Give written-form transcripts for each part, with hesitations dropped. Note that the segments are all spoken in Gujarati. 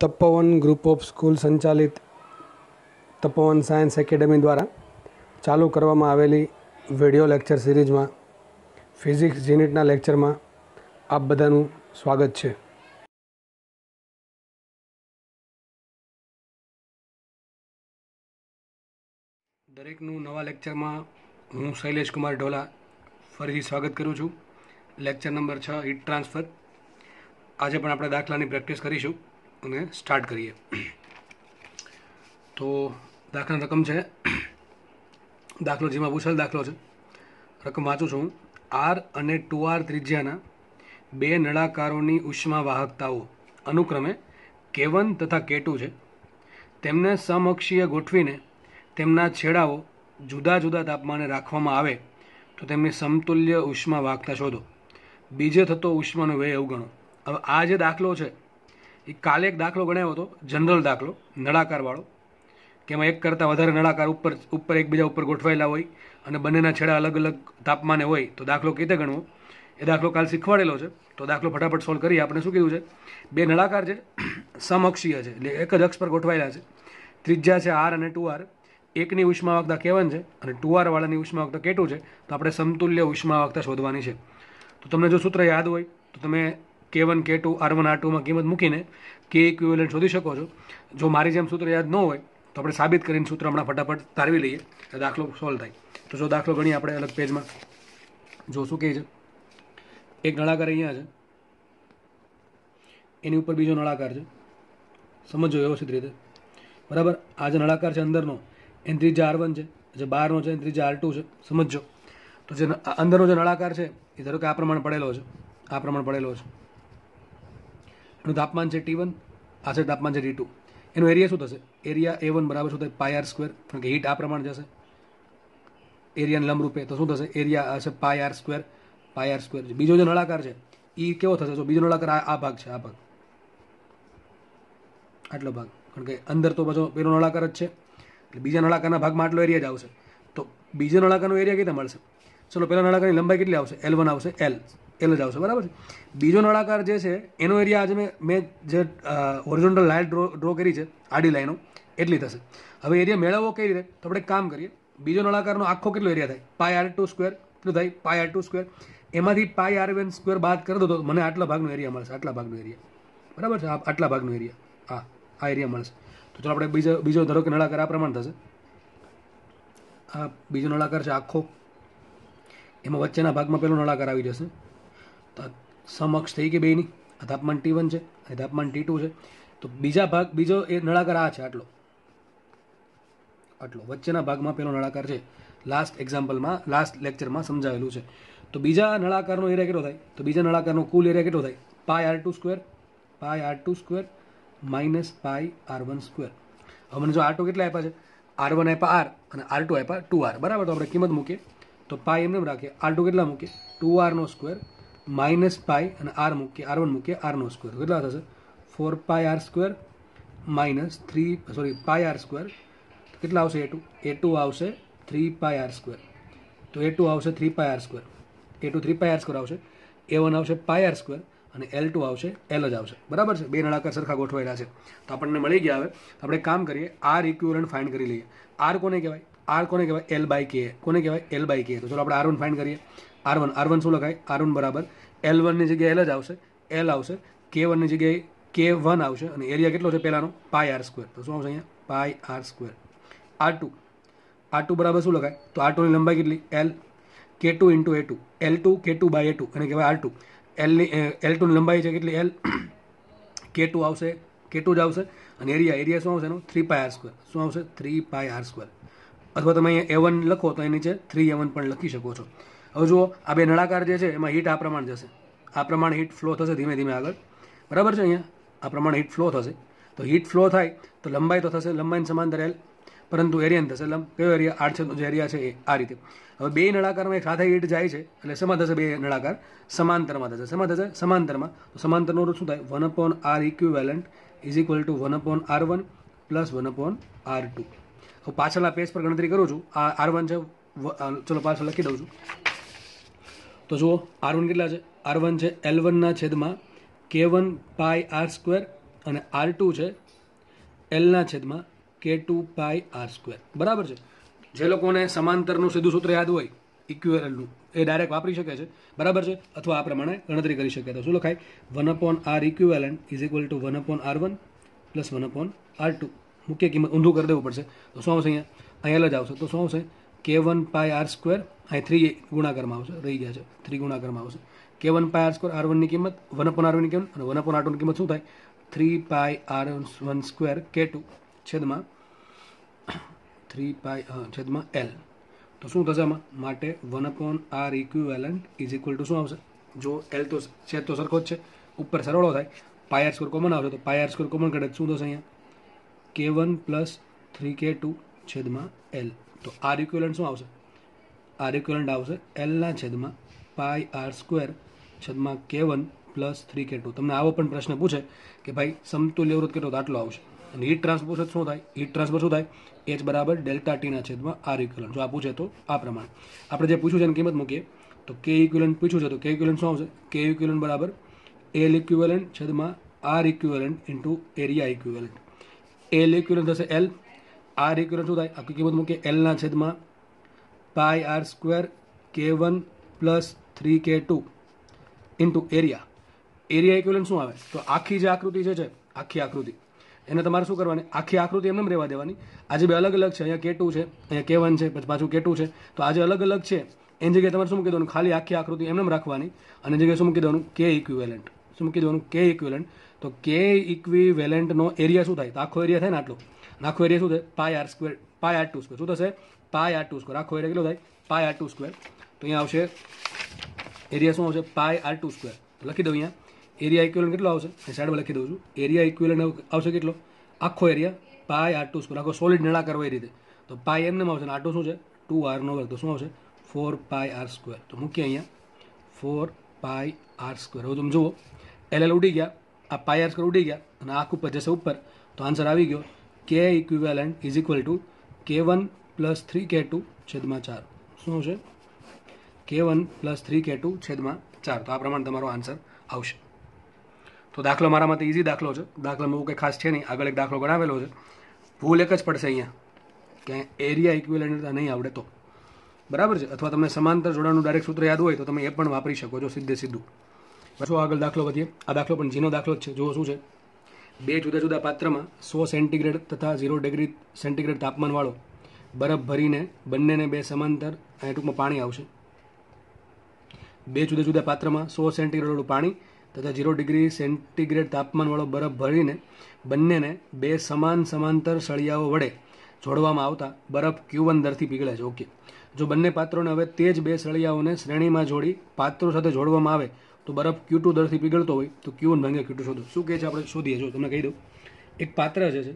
તપોવન ગ્રુપ ઓફ સ્કૂલ સંચાલિત તપોવન સાયન્સ એકેડમી દ્વારા ચાલુ કરવામાં આવેલી વિડિયો લેક્ચર સિરીઝમાં ફિઝિક્સ યુનિટના લેક્ચરમાં આપ બધાનું સ્વાગત છે. દરેકનું નવા લેક્ચરમાં હું શૈલેષ કુમાર ઢોલા ફરીથી સ્વાગત કરું છું. Lecture number 6 heat transfer. આજે પણ આપણે દાખલાની પ્રેક્ટિસ કરીશું અને સ્ટાર્ટ કરીએ. તો દાખલાની રકમ છે, દાખલો જેમાં પૂછેલ દાખલો છે, રકમ વાંચું છું. આર અને 2r ત્રિજ્યાના બે નળાકારોની ઉષ્મા વાહકતાઓ અનુક્રમે K1 તથા K2 છે. તેમને સમઅક્ષીય ગોઠવીને તેમના છેડાઓ જુદા જુદા તાપમાને રાખવામાં આવે તો તેમની સમતુલ્ય ઉષ્મા વાહકતા શોધો. બીજે થતો ઉષ્માનો વ્યય અવગણો. હવે આ જે દાખલો છે એ કાલે એક દાખલો ગણાવ્યો હતો, જનરલ દાખલો, નળાકારવાળો, કે એમાં એક કરતાં વધારે નળાકાર ઉપર એકબીજા ઉપર ગોઠવાયેલા હોય અને બંનેના છેડા અલગ અલગ તાપમાને હોય તો દાખલો કઈ રીતે ગણવો એ દાખલો કાલ શીખવાડેલો છે. તો દાખલો ફટાફટ સોલ્વ કરીએ. આપણે શું કીધું છે, બે નળાકાર છે, સમઅક્ષીય છે, એટલે એક જ અક્ષ પર ગોઠવાયેલા છે. ત્રિજ્યા છે R અને 2R. એકની ઉષ્માવાહકતા K1 છે અને 2R વાળાની ઉષ્માવાહકતા K2 છે. તો આપણે સમતુલ્ય ઉષ્માવાહકતા શોધવાની છે. તો તમને જો સૂત્ર યાદ હોય તો તમે K1 K2 R1 R2માં કિંમત મૂકીને K ઇક્વિવેલન્ટ શોધી શકો છો. જો મારી જેમ સૂત્ર યાદ ન હોય તો આપણે સાબિત કરીને સૂત્ર હમણાં ફટાફટ તારવી લઈએ તો દાખલો સોલ્વ થાય. તો જો દાખલો ગણીએ આપણે અલગ પેજમાં. જો શું કહે છે, એક નળાકાર અહીંયા છે, એની ઉપર બીજો નળાકાર છે. સમજો વ્યવસ્થિત રીતે, બરાબર. આ જે નળાકાર છે અંદરનો, એની ત્રિજ્યા R1 છે, જે બહારનો છે એની ત્રિજ્યા R2 છે. સમજો. તો જે અંદરનો જે નળાકાર છે એ ધારો કે આ પ્રમાણે પડેલો છે, આ પ્રમાણે પડેલો છે. એનું તાપમાન છે T1, આ છે તાપમાન છે T2. એનો એરિયા શું થશે? એરિયા A1 બરાબર શું થાય? πr², કારણ કે હીટ આ પ્રમાણે જશે એરિયાને લંબરૂપે. તો શું થશે? એરિયા હશે πr². બીજો જે નળાકાર છે એ કેવો થશે? જો બીજો નળાકાર આ ભાગ છે, આ ભાગ, આટલો ભાગ, કારણ કે અંદર તો પાછો પેલો નળાકાર જ છે, એટલે બીજા નળાકારના ભાગમાં આટલો એરિયા જ આવશે. તો બીજો નળાકારનો એરિયા કેટલા મળશે? ચલો, પેલા નળાકારની લંબાઈ કેટલી આવશે? L1 આવશે, L જ આવશે, બરાબર છે. બીજો નળાકાર જે છે એનો એરિયા આજે મેં જે હોરિઝોન્ટલ લાઇન ડ્રો કરી છે, આડી લાઈનો, એટલી થશે. હવે એરિયા મેળવવો કઈ રીતે? તો આપણે કામ કરીએ. બીજો નળાકારનો આખો કેટલો એરિયા થાય? πr². કેટલું થાય? πr². એમાંથી πr1² બાદ કરી દો તો મને આટલા ભાગનો એરિયા મળશે, આટલા ભાગનો એરિયા, બરાબર છે. આટલા ભાગનો એરિયા, આ એરિયા મળશે. તો ચાલો આપણે બીજો ધારો કે નળાકાર આ પ્રમાણે થશે. આ બીજો નળાકાર છે આખો, એમાં વચ્ચેના ભાગમાં પેલો નળાકાર આવી જશે. તો સમઅક્ષ થઈ ગઈ બેની. આ તાપમાન T1 છે અને તાપમાન T2 છે. તો બીજો એ નળાકાર આ છે, આટલો વચ્ચેના ભાગમાં પેલો નળાકાર છે. લાસ્ટ લેક્ચરમાં સમજાવેલું છે. તો બીજા નળાકારનો એરિયા કેટલો થાય? તો બીજા નળાકારનો કુલ એરિયા કેટલો થાય? πr² minus πr1². હવે મને જો R2 કેટલા આપ્યા છે? R1 આપ્યા R અને R2 આપ્યા 2R, બરાબર. તો આપણે કિંમત મૂકીએ તો પાઈ એમને રાખીએ. R2 કેટલા મૂકીએ? 2R² માઇનસ પાઈ અને R1 મૂકીએ R². કેટલા થશે? 4πr² minus πr². કેટલા આવશે? A2 આવશે 3πr². તો A2 આવશે 3πr². A2 3πr² આવશે. A1 આવશે πr² અને L2 આવશે L જ આવશે, બરાબર છે. બે નળાકાર સરખા ગોઠવાયેલા છે. તો આપણને મળી ગયા. હવે આપણે કામ કરીએ, R ઇક્વિવેલન્ટ ફાઇન્ડ કરી લઈએ. R કોને કહેવાય? L/K. કોને કહેવાય? L/K. તો ચાલો આપણે R1 ફાઇન્ડ કરીએ. R1 શું લખાય? R1 બરાબર L1 ની જગ્યાએ L જ આવશે, L આવશે. K1 ની જગ્યાએ K1 આવશે અને એરિયા કેટલો છે પેલાનો? πr². તો શું આવશે અહીંયા? πr². R2 બરાબર શું લખાય? તો R2 ની લંબાઈ કેટલી? L. K2 × A2, L2 K2/A2, એને કહેવાય R2. L2 ની લંબાઈ છે કેટલી? L. K2 આવશે, K2 જ આવશે અને એરિયા શું આવશે એનો? 3πr². શું આવશે? 3πr². અથવા તમે અહીંયા A1 લખો તો એની નીચે 3A1 પણ લખી શકો છો. હવે જુઓ, આ બે નળાકાર જે છે એમાં હીટ આ પ્રમાણે જશે. આ પ્રમાણે હીટ ફ્લો થશે ધીમે ધીમે આગળ, બરાબર છે. અહીંયા આ પ્રમાણે હીટ ફ્લો થશે. તો હીટ ફ્લો થાય તો લંબાઈ તો થશે, લંબાઈની સમાંતર L, પરંતુ એરિયા થશે કયો એરિયા? R જે એરિયા છે એ આ રીતે. હવે બે નળાકારમાં એક સાથે હીટ જાય છે એટલે શેમાં થશે? બે નળાકાર સમાંતરમાં થશે. શેમાં થશે? સમાંતરમાં. તો સમાંતરનો રૂપ શું થાય? 1/R equivalent = 1/R1 + 1/R2. હું પાછળના પેજ પર ગણતરી કરું છું. આ R1 છે, ચલો પાછળ લખી દઉં છું. તો જુઓ R1 કેટલા છે? R1 છે L1 ના છેદમાં K1 πr² અને R2 છે L છેદમાં K2 પાઈ R². બરાબર છે. જે લોકોને સમાંતરનું સીધું સૂત્ર યાદ હોય ઇક્વિવેલન્ટનું એ ડાયરેક્ટ વાપરી શકે છે. બરાબર છે. અથવા આ પ્રમાણે ગણતરી કરી શકે. તો શું લખાય? 1/R equivalent is equal two 1/R1 plus 1/R2. મુખ્ય કિંમત ઊંધું કરી દેવું પડશે. તો શું આવશે? અહીંયા જ આવશે. તો શું આવશે? K1 પાઈ R². અહીં 3 ગુણાકારમાં આવશે. રહી ગયા છે 3 ગુણાકારમાં આવશે. K1 પાઈ R² R1 ની કિંમત 1/R1 ની કિંમત અને 1/R2 ની કિંમત શું થાય? 3 પાઈ R1² K2 છેદમાં 3 પાઈ છેદમાં L. તો શું થશે આમાં? માટે 1/R equivalent is equal to શું આવશે? જો L તો છેદ તો સરખો જ છે, ઉપર સરવાળો થાય, પાઈ R² કોમન આવશે તો પાઈ R² કોમન કાઢે શું થશે? અહીંયા K1 પ્લસ 3K2 છેદમાં L. તો R ઇક્વિવેલન્ટ શું આવશે? R ઇક્વિવેલન્ટ આવશે L છેદમાં પાઈ R² છેદમાં K1 પ્લસ 3K2. તમને આવો પણ પ્રશ્ન પૂછે કે ભાઈ સમતુલ્ય અવરોધ કેટલો? તો આટલો આવશે. અને હીટ ટ્રાન્સફર શું થાય? હીટ ટ્રાન્સફર શું થાય? H બરાબર ડેલ્ટા ટી છેદમાં R ઇક્વિવેલન્ટ. જો આ પૂછે તો આ પ્રમાણે આપણે જે પૂછ્યું છે એની કિંમત મૂકીએ. તો K ઇક્વિવેલન્ટ પૂછ્યું છે તો K ઇક્વિવેલન્ટ શું આવશે? K ઇક્વિવેલન્ટ બરાબર L ઇક્વિવેલન્ટ છેદમાં R equivalent into area equivalent. L equivalent થશે L. R ઇક્વિવેલન્ટ શું થાય? આખી કિંમત મૂકીએ L છેદમાં પાઈ R² K1 plus 3K2 into area. Area equivalent શું આવે? તો આખી જે આકૃતિ છે આખી આકૃતિ એને તમારે શું કરવાની? આખી આકૃતિ એમને રહેવા દેવાની. આજે બે અલગ અલગ છે. અહીંયા K2 છે, અહીંયા K1 છે, પછી પાછું K2 છે. તો આજે અલગ અલગ છે એની જગ્યાએ તમારે શું મૂકી દેવાનું? ખાલી આખી આકૃતિ એમને રાખવાની અને જગ્યાએ શું મૂકી દેવાનું? K equivalent. શું મૂકી દેવાનું? K equivalent. તો K ઇક્વિવેલન્ટનો એરિયા શું થાય? તો આખો એરિયા થાય ને આટલો. આખો એરિયા શું થાય? પાઈ R², પાઈ R2². શું થશે? પાઈ R2². આખો એરિયા કેટલો થાય? પાઈ R2². તો અહીંયા આવશે એરિયા શું આવશે? પાઈ R2². લખી દઉં અહીંયા એરિયા ઇક્વિવેલન્ટ કેટલો આવશે? સાઈડમાં લખી દઉં છું. એરિયા ઇક્વિવેલન્ટ આવશે કેટલો? આખો એરિયા પાઈ R2². આખો સોલિડ નળાકાર હોય એ રીતે. તો પાઈ એમને આવશે ને આટલું શું છે? 2R². તો શું આવશે? 4 પાઈ R². તો મૂકીએ અહીંયા 4 પાઈ R². હવે તમે જુઓ LL ઉડી ગયા, આ પાઈ R² ઉડી ગયા અને આખ ઉપર જશે ઉપર. તો આન્સર આવી ગયો K equivalent is equal two K1 plus 3K2 છેદમાં 4. શું છે? K1 પ્લસ 3K2 છેદમાં 4. તો આ પ્રમાણે તમારો આન્સર આવશે. તો દાખલો મારા માટે ઇઝી દાખલો છે. દાખલામાં એવું કંઈ ખાસ છે નહીં. આગળ એક દાખલો ગણાવેલો છે. ભૂલ એક જ પડશે અહીંયા કે એરિયા ઇક્વિવેલન્ટ નહીં આવડે તો. બરાબર છે. અથવા તમને સમાંતર જોડાણનું ડાયરેક્ટ સૂત્ર યાદ હોય તો તમે એ પણ વાપરી શકો છો સીધું. પછી આગળ દાખલો વધીએ. આ દાખલો પણ જીનો દાખલો જ છે. જુઓ શું છે? બે જુદા જુદા પાત્રમાં 100 સેન્ટીગ્રેડ તથા 0 ડિગ્રી સેન્ટીગ્રેડ તાપમાનવાળો બરફ ભરીને બંનેને બે સમાંતર અહીં ટૂંકમાં પાણી આવશે. બે જુદા જુદા પાત્રમાં 100 સેન્ટીગ્રેડવાળું પાણી તથા 0 ડિગ્રી સેન્ટીગ્રેડ તાપમાનવાળો બરફ ભરીને બંનેને બે સમાંતર સળિયાઓ વડે જોડવામાં આવતા બરફ Q1 દરથી પીગળે છે. ઓકે. જો બંને પાત્રોને હવે તે જ બે સળિયાઓને શ્રેણીમાં જોડી પાત્રો સાથે જોડવામાં આવે તો બરફ Q2 દરથી પીગળતો હોય તો Q1 ભાગ્યા Q2 શોધો. શું કહે છે? આપણે શોધીએ. જો તમને કહી દઉં, એક પાત્ર જે છે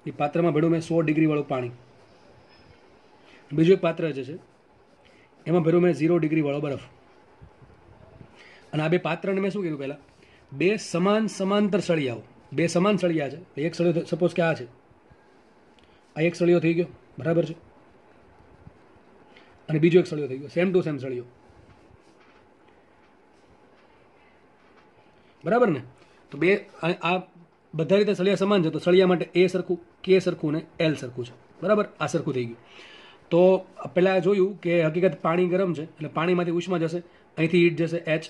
એ પાત્રમાં ભર્યું મેં 100 ડિગ્રીવાળું પાણી. બીજું એક પાત્ર જે છે એમાં ભર્યું મેં 0 ડિગ્રીવાળો બરફ. અને આ બે પાત્રને મેં શું કીધું? પહેલાં બે સમાંતર સળિયાઓ, બે સમાન સળિયા છે. એક સળિયો સપોઝ કે આ છે, આ એક સળિયો થઈ ગયો. બરાબર છે. અને બીજો એક સળિયો થઈ ગયો. સેમ ટુ સેમ સળિયો. બરાબર ને? તો બે આ બધા રીતે સળિયા સમાન છે. તો સળિયા માટે A સરખું, K સરખું ને L સરખું છે. બરાબર? આ સરખું થઈ ગયું. તો પહેલાં જોયું કે હકીકત પાણી ગરમ છે એટલે પાણીમાંથી ઉષ્મા જશે, અહીંથી હીટ જશે H,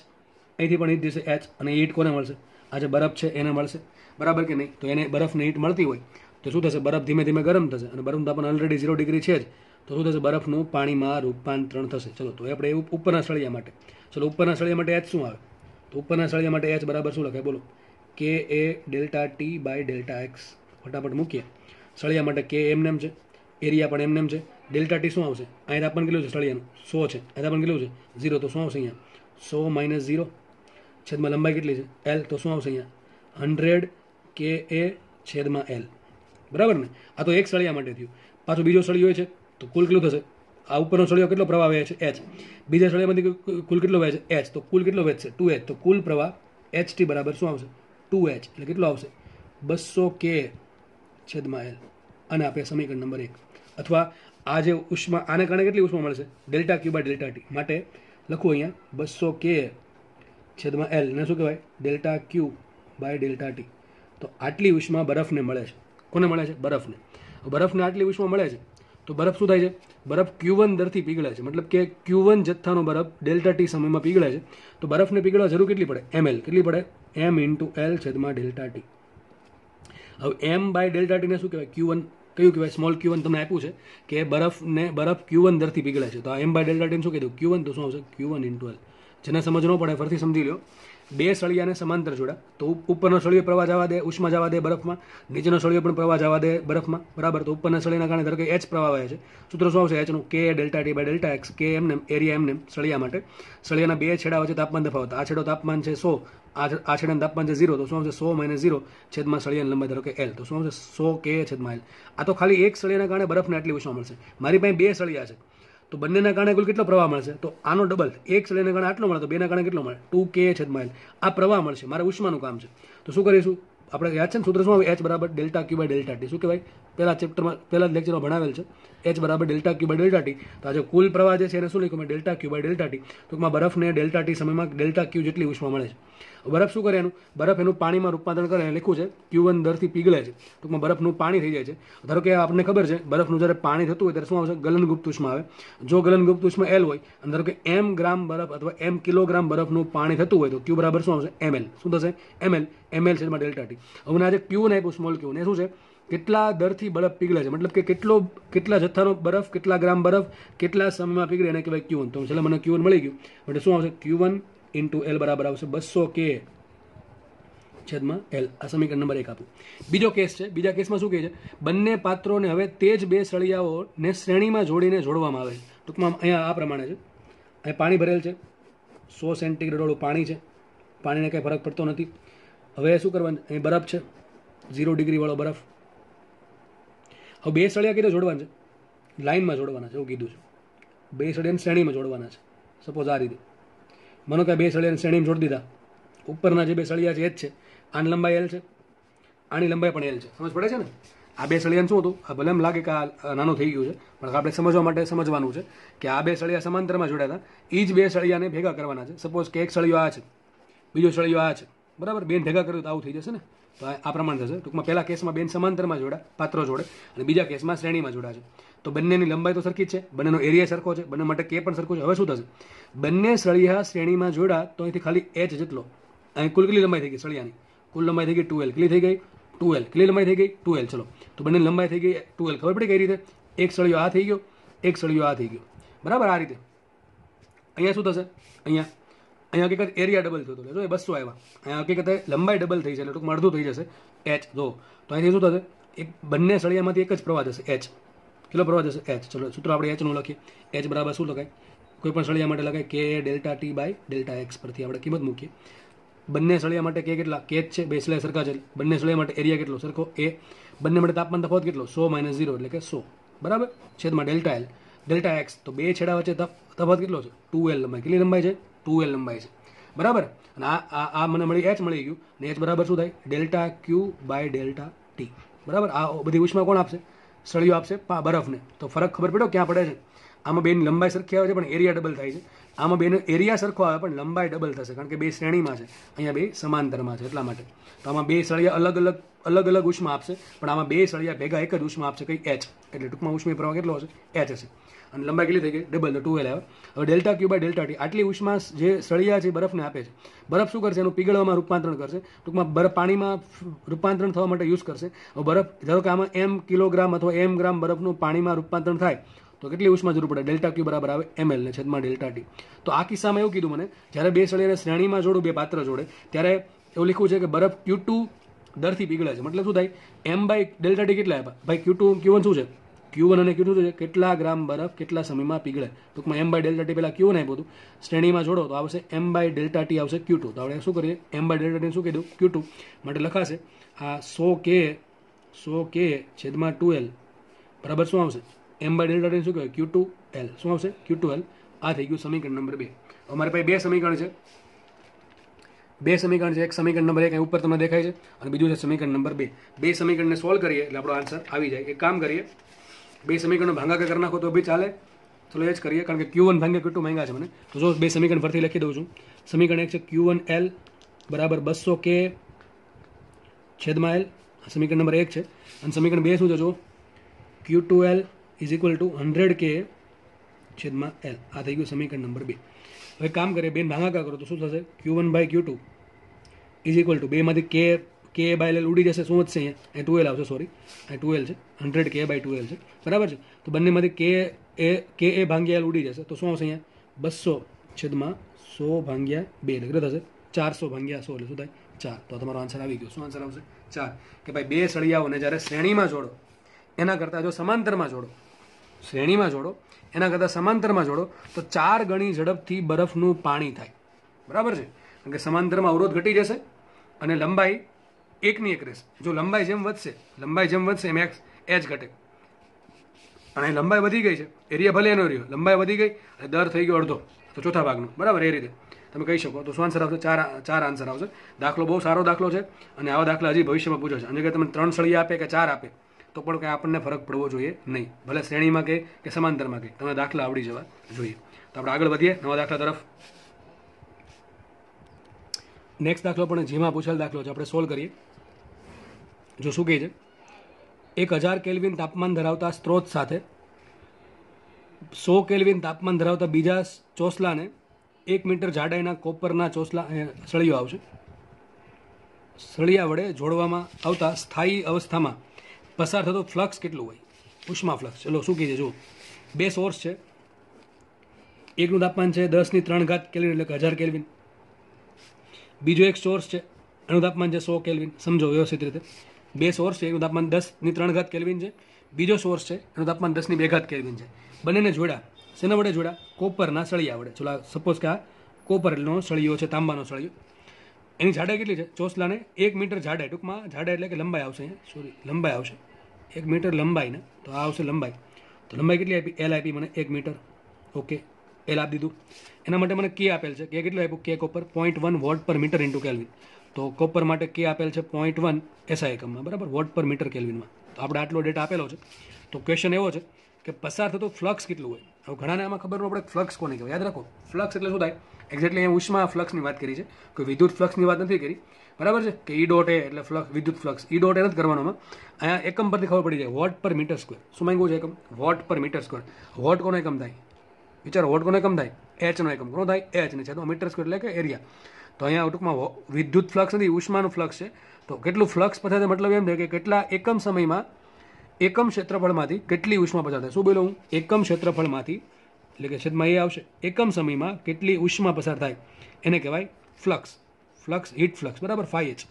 અહીંથી પણ હીટ જશે H. અને હીટ કોને મળશે? આ જે બરફ છે એને મળશે. બરાબર કે નહીં? તો એને બરફને હીટ મળતી હોય તો શું થશે? બરફ ધીમે ધીમે ગરમ થશે અને બરફનું તાપમાન ઓલરેડી 0 ડિગ્રી છે જ. તો શું થશે? બરફનું પાણીમાં રૂપાંતરણ થશે. ચલો તો આપણે ઉપરના સળિયા માટે, ચલો ઉપરના સળિયા માટે H શું આવે? તો ઉપરના સળિયા માટે H બરાબર શું લખાય? બોલો. KA delta T by delta x. ફટાફટ મૂકીએ. સળિયા માટે K એમનેમ છે, એરિયા પણ એમનેમ છે. ડેલ્ટા ટી શું આવશે? અહીં તાપમાન કેટલું છે સળિયાનું? 100 છે. અહીં તાપમાન કેટલું છે? 0. તો શું આવશે અહીંયા? 100 માઇનસ 0 છેદમાં લંબાઈ કેટલી છે? L. તો શું આવશે અહીંયા? 100 KA છેદમાં L. બરાબર ને? આ તો એક સળિયા માટે થયું. પાછું બીજો સળિયો છે તો કુલ કેટલું થશે? આ ઉપરનો સળિયો કેટલો પ્રવાહ વહે છે? H. બીજા સળિયામાંથી કુલ કેટલો વહે છે? H. તો કુલ કેટલો વહેશે? 2H. તો કુલ પ્રવાહ HT બરાબર શું આવશે? 2H. એટલે કેટલો આવશે? 200 K છેદમાં L. અને આપણે સમીકરણ નંબર 1. અથવા આ જે ઉષ્મા, આને કારણે કેટલી ઉષ્મા મળશે? Delta Q by delta T. માટે લખું અહીંયા 200 K છેદમાં L ને શું કહેવાય? Delta Q by delta T. તો આટલી ઉષ્મા બરફને મળે છે. કોને મળે છે? બરફને. બરફને આટલી ઉષ્મા મળે છે તો બરફ શું થાય છે? બરફ Q1 દરથી પીગળે છે. મતલબ કે Q1 જથ્થાનો બરફ ડેલ્ટા ટી સમયમાં પીગળે છે. તો બરફને પીગળવા જરૂર કેટલી પડે? ml. કેટલી પડે? m × l છેદમાં ડેલ્ટા ટી. હવે m બાય ડેલ્ટા ટીને શું કહેવાય? Q1 કયું કહેવાય? સ્મોલ Q1 તમને આપ્યું છે કે બરફ Q1 દરથી પીગળે છે. તો આ m બાય ડેલ્ટા ટીને શું કીધું? Q1. તો શું આવશે? Q1 × l. જેને સમજ ન પડે ફરીથી સમજી લો. બે સળિયાને સમાંતર જોડા, તો ઉપરનો સળિયો પ્રવાહ જવા દે, ઉષ્મા જવા દે બરફમાં, નીચેનો સળિયો પણ પ્રવાહ જવા દે બરફમાં, બરાબર. તો ઉપરના સળિયાના કારણે ધારો કે h પ્રવાહ વહે છે. સૂત્ર શું આવશે? h નું k delta T by delta x. k એમને એરિયા એમને સળિયા માટે. સળિયાના બે છેડા વચ્ચે તાપમાન તફાવત. આ છેડો તાપમાન છે 100, આ છેડાનું તાપમાન છે 0. તો શું આવશે? 100 - 0 છેદમાં સળિયાની લંબાઈ ધારો કે l. તો શું આવશે? 100 k છેદમાં l. આ તો ખાલી એક સળિયાના કારણે બરફને આટલી ઉષ્મા મળશે. મારી પાસે બે સળિયા છે તો બંનેના કારણે કુલ કેટલો પ્રવાહ મળશે? તો આનો ડબલ. એક સળિયાના કારણે આટલો મળે તો બેના કારણે કેટલો મળે? 2k છેદમાં l. આ પ્રવાહ મળશે. મારે ઉષ્માનું કામ છે. તો શું કરીશું? આપણે યાદ છે ને સૂત્ર શું આવે? h બરાબર delta Q by delta T. શું કહેવાય? પહેલા ચેપ્ટરમાં પહેલા જ લેક્ચરમાં ભણાવેલ છે. h બરાબર delta Q by delta T. તો આજે કુલ પ્રવાહ જે છે એને શું લખ્યું મેં? Delta Q by delta T. ટૂંકમાં બરફને ડેલ્ટા ટી સમયમાં ડેલ્ટા ક્યુ જેટલી ઉષ્મા મળે છે. બરફ શું કરે? બરફ એનું પાણીમાં રૂપાંતરણ કરે. લખ્યું છે Q1 દરથી પીગળે છે. ટૂંકમાં બરફનું પાણી થઈ જાય છે. ધારો કે આપણને ખબર છે બરફનું જ્યારે પાણી થતું હોય ત્યારે શું આવશે? ગલનગુપ્ત ઉષ્મા આવે. જો ગલનગુપ્ત ઉષ્મા L હોય અને ધારો કે m ગ્રામ બરફ અથવા m કિલોગ્રામ બરફનું પાણી થતું હોય તો Q બરાબર શું આવશે? ml. શું થશે? ml છેદમાં ડેલ્ટા ટી. હવે આજે Q ને આપ્યું સ્મોલ Q ને શું છે? કેટલા દરથી બરફ પીગળે છે, મતલબ કે કેટલા જથ્થાનો બરફ, કેટલા ગ્રામ બરફ કેટલા સમયમાં પીગળે એને કહેવાય Q1. તો છેલ્લે મને Q1 મળી ગયું. એટલે શું આવશે? Q1 × l બરાબર આવશે 200 k છેદમાં l. આ સમીકરણ નંબર 1 આપ્યું. બીજો કેસ છે. બીજા કેસમાં શું કહે છે? બંને પાત્રોને હવે તે જ બે સળિયાઓને શ્રેણીમાં જોડવામાં આવે છે. ટૂંકમાં અહીંયા આ પ્રમાણે છે. અહીં પાણી ભરેલ છે, 100 સેન્ટીગ્રેડ વાળું પાણી છે. પાણીને કંઈ ફરક પડતો નથી. હવે શું કરવાનું? અહીં બરફ છે, 0 ડિગ્રી વાળો બરફ. હવે બે સળિયા કીધું જોડવાના છે, લાઇનમાં જોડવાના છે એવું કીધું છે. બે સળિયાને શ્રેણીમાં જોડવાના છે. સપોઝ આ રીતે માનો કે બે સળિયાને શ્રેણીમાં જોડી દીધા. ઉપરના જે બે સળિયા છે એ જ છે. આની લંબાઈ l છે, આની લંબાઈ પણ l છે. સમજ પડે છે ને? આ બે સળિયાને શું હતું? આ ભલે એમ લાગે કે આ નાનું થઈ ગયું છે, પણ આપણે સમજવા માટે સમજવાનું છે કે આ બે સળિયા સમાંતરમાં જોડ્યા હતા. એ જ બે સળિયાને ભેગા કરવાના છે. સપોઝ કે એક સળિયો આ છે, બીજો સળિયો આ છે, બરાબર. બેન ભેગા કર્યું તો આવું થઈ જશે ને? તો આ પ્રમાણે થશે. ટૂંકમાં પહેલા કેસમાં બેન સમાંતરમાં જોડ્યા, પાત્રો જોડે, અને બીજા કેસમાં શ્રેણીમાં જોડા છે. તો બંનેની લંબાઈ તો સરખી જ છે, બંનેનો એરિયા સરખો છે, બંને માટે કે પણ સરખું છે. હવે શું થશે? બંને સળિયા શ્રેણીમાં જોડા તો અહીંથી ખાલી h જેટલો, અહીં કુલ કેટલી લંબાઈ થઈ ગઈ સળિયાની? કુલ લંબાઈ થઈ ગઈ 2l. કેટલી થઈ ગઈ? 2l. કેટલી લંબાઈ થઈ ગઈ? 2l. ચલો, તો બંને લંબાઈ થઈ ગઈ 2l. ખબર પડી કઈ રીતે? એક સળિયો આ થઈ ગયો, એક સળિયો આ થઈ ગયો, બરાબર. આ રીતે અહીંયા શું થશે? અહીંયા હકીકત એરિયા ડબલ થયો હતો. જો 200 આવ્યા. અહીંયા હકીકતે લંબાઈ ડબલ થઈ છે એટલે ટૂંકમાં અડધું થઈ જશે h. જો તો અહીંથી શું થશે? એક બંને સળિયામાંથી એક જ પ્રવાહ જશે h. કેટલો પ્રવાહ જશે? h. ચલો સૂત્ર આપણે h નું લખીએ. h બરાબર શું લખાય? કોઈ પણ સળિયા માટે લખાય k delta T by delta x. પરથી આપણે કિંમત મૂકીએ. બંને સળિયા માટે કે કેટલા? k જ છે. બે સળિયા સરખા છે. બંને સળિયા માટે એરિયા કેટલો? સરખો a. બંને માટે તાપમાન તફાવત કેટલો? 100 - 0 એટલે કે 100, બરાબર. છેદમાં ડેલ્ટા l ડેલ્ટા x. તો બે છેડા વચ્ચે તફાવત કેટલો છે? 2l લંબાઈ. કેટલી લંબાઈ છે? 2l લંબાઈ છે, બરાબર. અને આ મને મળી h મળી ગયું. અને h બરાબર શું થાય? Delta Q by delta T, બરાબર. આ બધી ઉષ્મા કોણ આપશે? સળિયો આપશે બરફને. તો ફરક ખબર પડ્યો ક્યાં પડે છે? આમાં બેની લંબાઈ સરખી આવે છે પણ એરિયા ડબલ થાય છે. આમાં બેનો એરિયા સરખો આવે પણ લંબાઈ ડબલ થશે, કારણ કે બે શ્રેણીમાં છે, અહીંયા બે સમાંતરમાં છે, એટલા માટે. તો આમાં બે સળિયા અલગ અલગ ઉષ્મા આપશે, પણ આમાં બે સળિયા ભેગા એક જ ઉષ્મા આપશે, કઈ h. એટલે ટૂંકમાં ઉષ્મી પ્રવાહ કેટલો હશે? h હશે. અને લંબાઈ કેટલી થઈ ગઈ? ડબલ, તો 2l આવે. હવે delta Q by delta T. આટલી ઉષ્મા જે સળિયા છે બરફને આપે છે. બરફ શું કરશે? એનું પીગળવામાં રૂપાંતરણ કરશે. ટૂંકમાં બરફ પાણીમાં રૂપાંતરણ થવા માટે યુઝ કરશે. હવે બરફ ધારો કે આમાં m કિલોગ્રામ અથવા m ગ્રામ બરફનું પાણીમાં રૂપાંતરણ થાય તો કેટલી ઉષ્મા જરૂર પડે? ડેલ્ટા ક્યુ બરાબર આવે ml ને છેદમાં ડેલ્ટા ટી. તો આ કિસ્સામાં એવું કીધું મને, જ્યારે બે સળિયાને શ્રેણીમાં જોડું, બે પાત્ર જોડે, ત્યારે એવું લખ્યું છે કે બરફ Q2 દરથી પીગળે છે. મતલબ શું થાય? m બાય ડેલ્ટા ટી કેટલા આપ્યા? ભાઈ Q1 શું છે? Q1 અને Q2 શું છે? કેટલા ગ્રામ બરફ કેટલા સમયમાં પીગળે. ટૂંકમાં m બાય ડેલ્ટા ટી પહેલા Q1 આપ્યું હતું, શ્રેણીમાં જોડો તો આવશે m બાય ડેલ્ટા ટી આવશે Q2. તો આપણે શું કરીએ? m બાય ડેલ્ટા ટી શું કીધું? Q2 માટે લખાશે આ 100k છેદમાં 2l બરાબર શું આવશે? m બાય ડેલ્ટા ટી શું કહેવાય? Q2l. શું આવશે? Q2l. આ થઈ ગયું સમીકરણ નંબર 2. અમારી પાસે બે સમીકરણ છે. એક સમીકરણ નંબર 1 ઉપર તમને દેખાય છે, અને બીજું છે સમીકરણ નંબર 2. બે સમીકરણને સોલ્વ કરીએ એટલે આપણો આન્સર આવી જાય. એક કામ કરીએ, બે સમીકરણો ભાંગાકાર કરી નાખો તો બી ચાલે. ચલો એ જ કરીએ, કારણ કે Q1 ભાંગ્યા Q2 માંગ્યા છે મને. તો જો બે સમીકરણ ફરીથી લખી દઉં છું. સમીકરણ એક છે Q1l બરાબર 200k છેદમાં એલ, સમીકરણ નંબર 1 છે. અને સમીકરણ 2 શું છે? જો Q2L is equal two 100K છેદમાં એલ. આ થઈ ગયું સમીકરણ નંબર 2. હવે કામ કરીએ, બેન ભાગાકાર કરો તો શું થશે? Q1 by Q2 is equal two 2 માંથી કે બાય એલ ઉડી જશે. શું વધશે? અહીંયા 2L આવશે. સોરી, આ 2L છે, 100K બાય 2L છે, બરાબર છે. તો બંનેમાંથી કે એ ભાગ્યા એલ ઉડી જશે. તો શું આવશે? અહીંયા 200 છેદમાં 100 ભાગ્યા 2 એટલે કેટલું થશે? 400 ભાગ્યા 100 એટલે શું થાય? 4. તો તમારો આન્સર આવી ગયો. શું આન્સર આવશે? 4. કે ભાઈ બે સળિયાઓને જ્યારે શ્રેણીમાં જોડો એના કરતાં જો સમાંતરમાં જોડો, શ્રેણીમાં જોડો એના કરતાં સમાંતરમાં જોડો તો 4 ગણી ઝડપથી બરફનું પાણી થાય. બરાબર છે? કારણ કે સમાંતરમાં અવરોધ ઘટી જશે અને લંબાઈ એકની એક રહેશે. જો લંબાઈ જેમ વધશે એમ એચ ઘટે. અને લંબાઈ વધી ગઈ છે, એરિયા ભલે એનો રહ્યો, લંબાઈ વધી ગઈ અને દર થઈ ગયો અડધો, તો ચોથા ભાગનું. બરાબર? એ રીતે તમે કહી શકો. તો શું આન્સર આવશે? 4 આન્સર આવશે. દાખલો બહુ સારો દાખલો છે અને આવા દાખલા હજી ભવિષ્યમાં પૂછે છે. અને કે તમે 3 સળિયા આપે કે 4 આપે તો પણ કંઈ આપણને ફરક પડવો જોઈએ નહીં, ભલે શ્રેણીમાં કે સમાંતરમાં કે તમે દાખલા આવડી જવા જોઈએ. તો આપણે આગળ વધીએ નવા દાખલા તરફ. નેક્સ્ટ દાખલો પણ જેમાં પૂછેલ દાખલો છે, આપણે સોલ્વ કરીએ. જો શું કહે છે? 1000 કેલ્વિન તાપમાન ધરાવતા સ્ત્રોત સાથે 100 કેલ્વિન તાપમાન ધરાવતા બીજા ચોસલાને 1 મીટર જાડાઈના કોપરના સળિયો આવશે. સળિયા વડે જોડવામાં આવતા સ્થાયી અવસ્થામાં પસાર થતો ફ્લક્સ કેટલું હોય? ઉષ્મા ફ્લક્સ. ચલો શું કહે છે? જુઓ, બે સોર્સ છે. એકનું તાપમાન છે 10⁻³ કેલ્વિન એટલે કે 1000 કેલ્વિન. બીજો એક સોર્સ છે, એનું તાપમાન છે 100 કેલ્વિન. સમજો વ્યવસ્થિત રીતે. બે સોર્સ છે, એનું તાપમાન 10⁻³ કેલ્વિન છે. બીજો સોર્સ છે, એનું તાપમાન 10⁻² કેલ્વિન છે. બંનેને જોડ્યા. શેના વડે જોડ્યા? કોપરના સળિયા વડે. ચલો સપોઝ કે આ કોપરનો સળિયો છે, તાંબાનો સળિયો. એની જાડાઈ કેટલી છે? ચોસલાને 1 મીટર જાડાઈ, ટૂંકમાં જાડાઈ એટલે કે લંબાઈ આવશે. લંબાઈ આવશે 1 મીટર લંબાઈને. તો આ આવશે લંબાઈ. તો લંબાઈ કેટલી આપી? એલ આપી મને 1 મીટર. ઓકે, એલ આપી દીધું. એના માટે મને કે આપેલ છે. કે કેટલું આપ્યું? કે કોપર 0.1 વોટ પર મીટર ઇન્ટુ કેલ્વિન. તો કોપર માટે કે આપેલ છે 0.1 એસઆઈ એકમમાં, બરાબર? વોટ પર મીટર કેલ્વિનમાં. તો આપણે આટલો ડેટા આપેલો છે. તો ક્વેશ્ચન એવો છે કે પસાર થતો ફ્લક્સ કેટલું હોય? હવે ઘણાને આમાં ખબર ન પડે ફ્લક્સ કોને કહેવાય. યાદ રાખો, ફ્લક્સ એટલે શું થાય? એક્ઝેક્ટલી અહીંયા ઉષ્મા ફ્લક્સની વાત કરી છે, કોઈ વિદ્યુત ફ્લક્સની વાત નથી કરી. બરાબર છે? કે ઈ ડોટ એ એટલે ફ્લક્સ, વિદ્યુત ફ્લક્સ. ઈ ડોટ એ નથી કરવાનો. અહીંયા એકમ પરથી ખબર પડી જાય. વોટ પર મીટર સ્ક્વેર. શું માંગ્યું છે? એકમ. વોટ પર મીટર સ્ક્વેર. વોટ કોનો એકમ થાય? વિચારો, વોટ કોનો એકમ થાય? એચનો એકમ. કોનો થાય? એચ ને છે. તો મીટર સ્ક્વેર એટલે કે એરિયા. તો અહીંયા ટૂંકમાં વિદ્યુત ફ્લક્સ નથી, ઉષ્માનું ફ્લક્સ છે. તો કેટલું ફ્લક્સ પસાર થાય? મતલબ એમ થાય કે કેટલા એકમ સમયમાં એકમ ક્ષેત્રફળમાંથી કેટલી ઉષ્મા પસાર થાય. શું બોલો હું? એકમ ક્ષેત્રફળમાંથી એટલે કે છેદમાં એ આવશે. એકમ સમયમાં કેટલી ઉષ્મા પસાર થાય એને કહેવાય ફ્લક્સ. Flux, heat flux. બરાબર? 5H.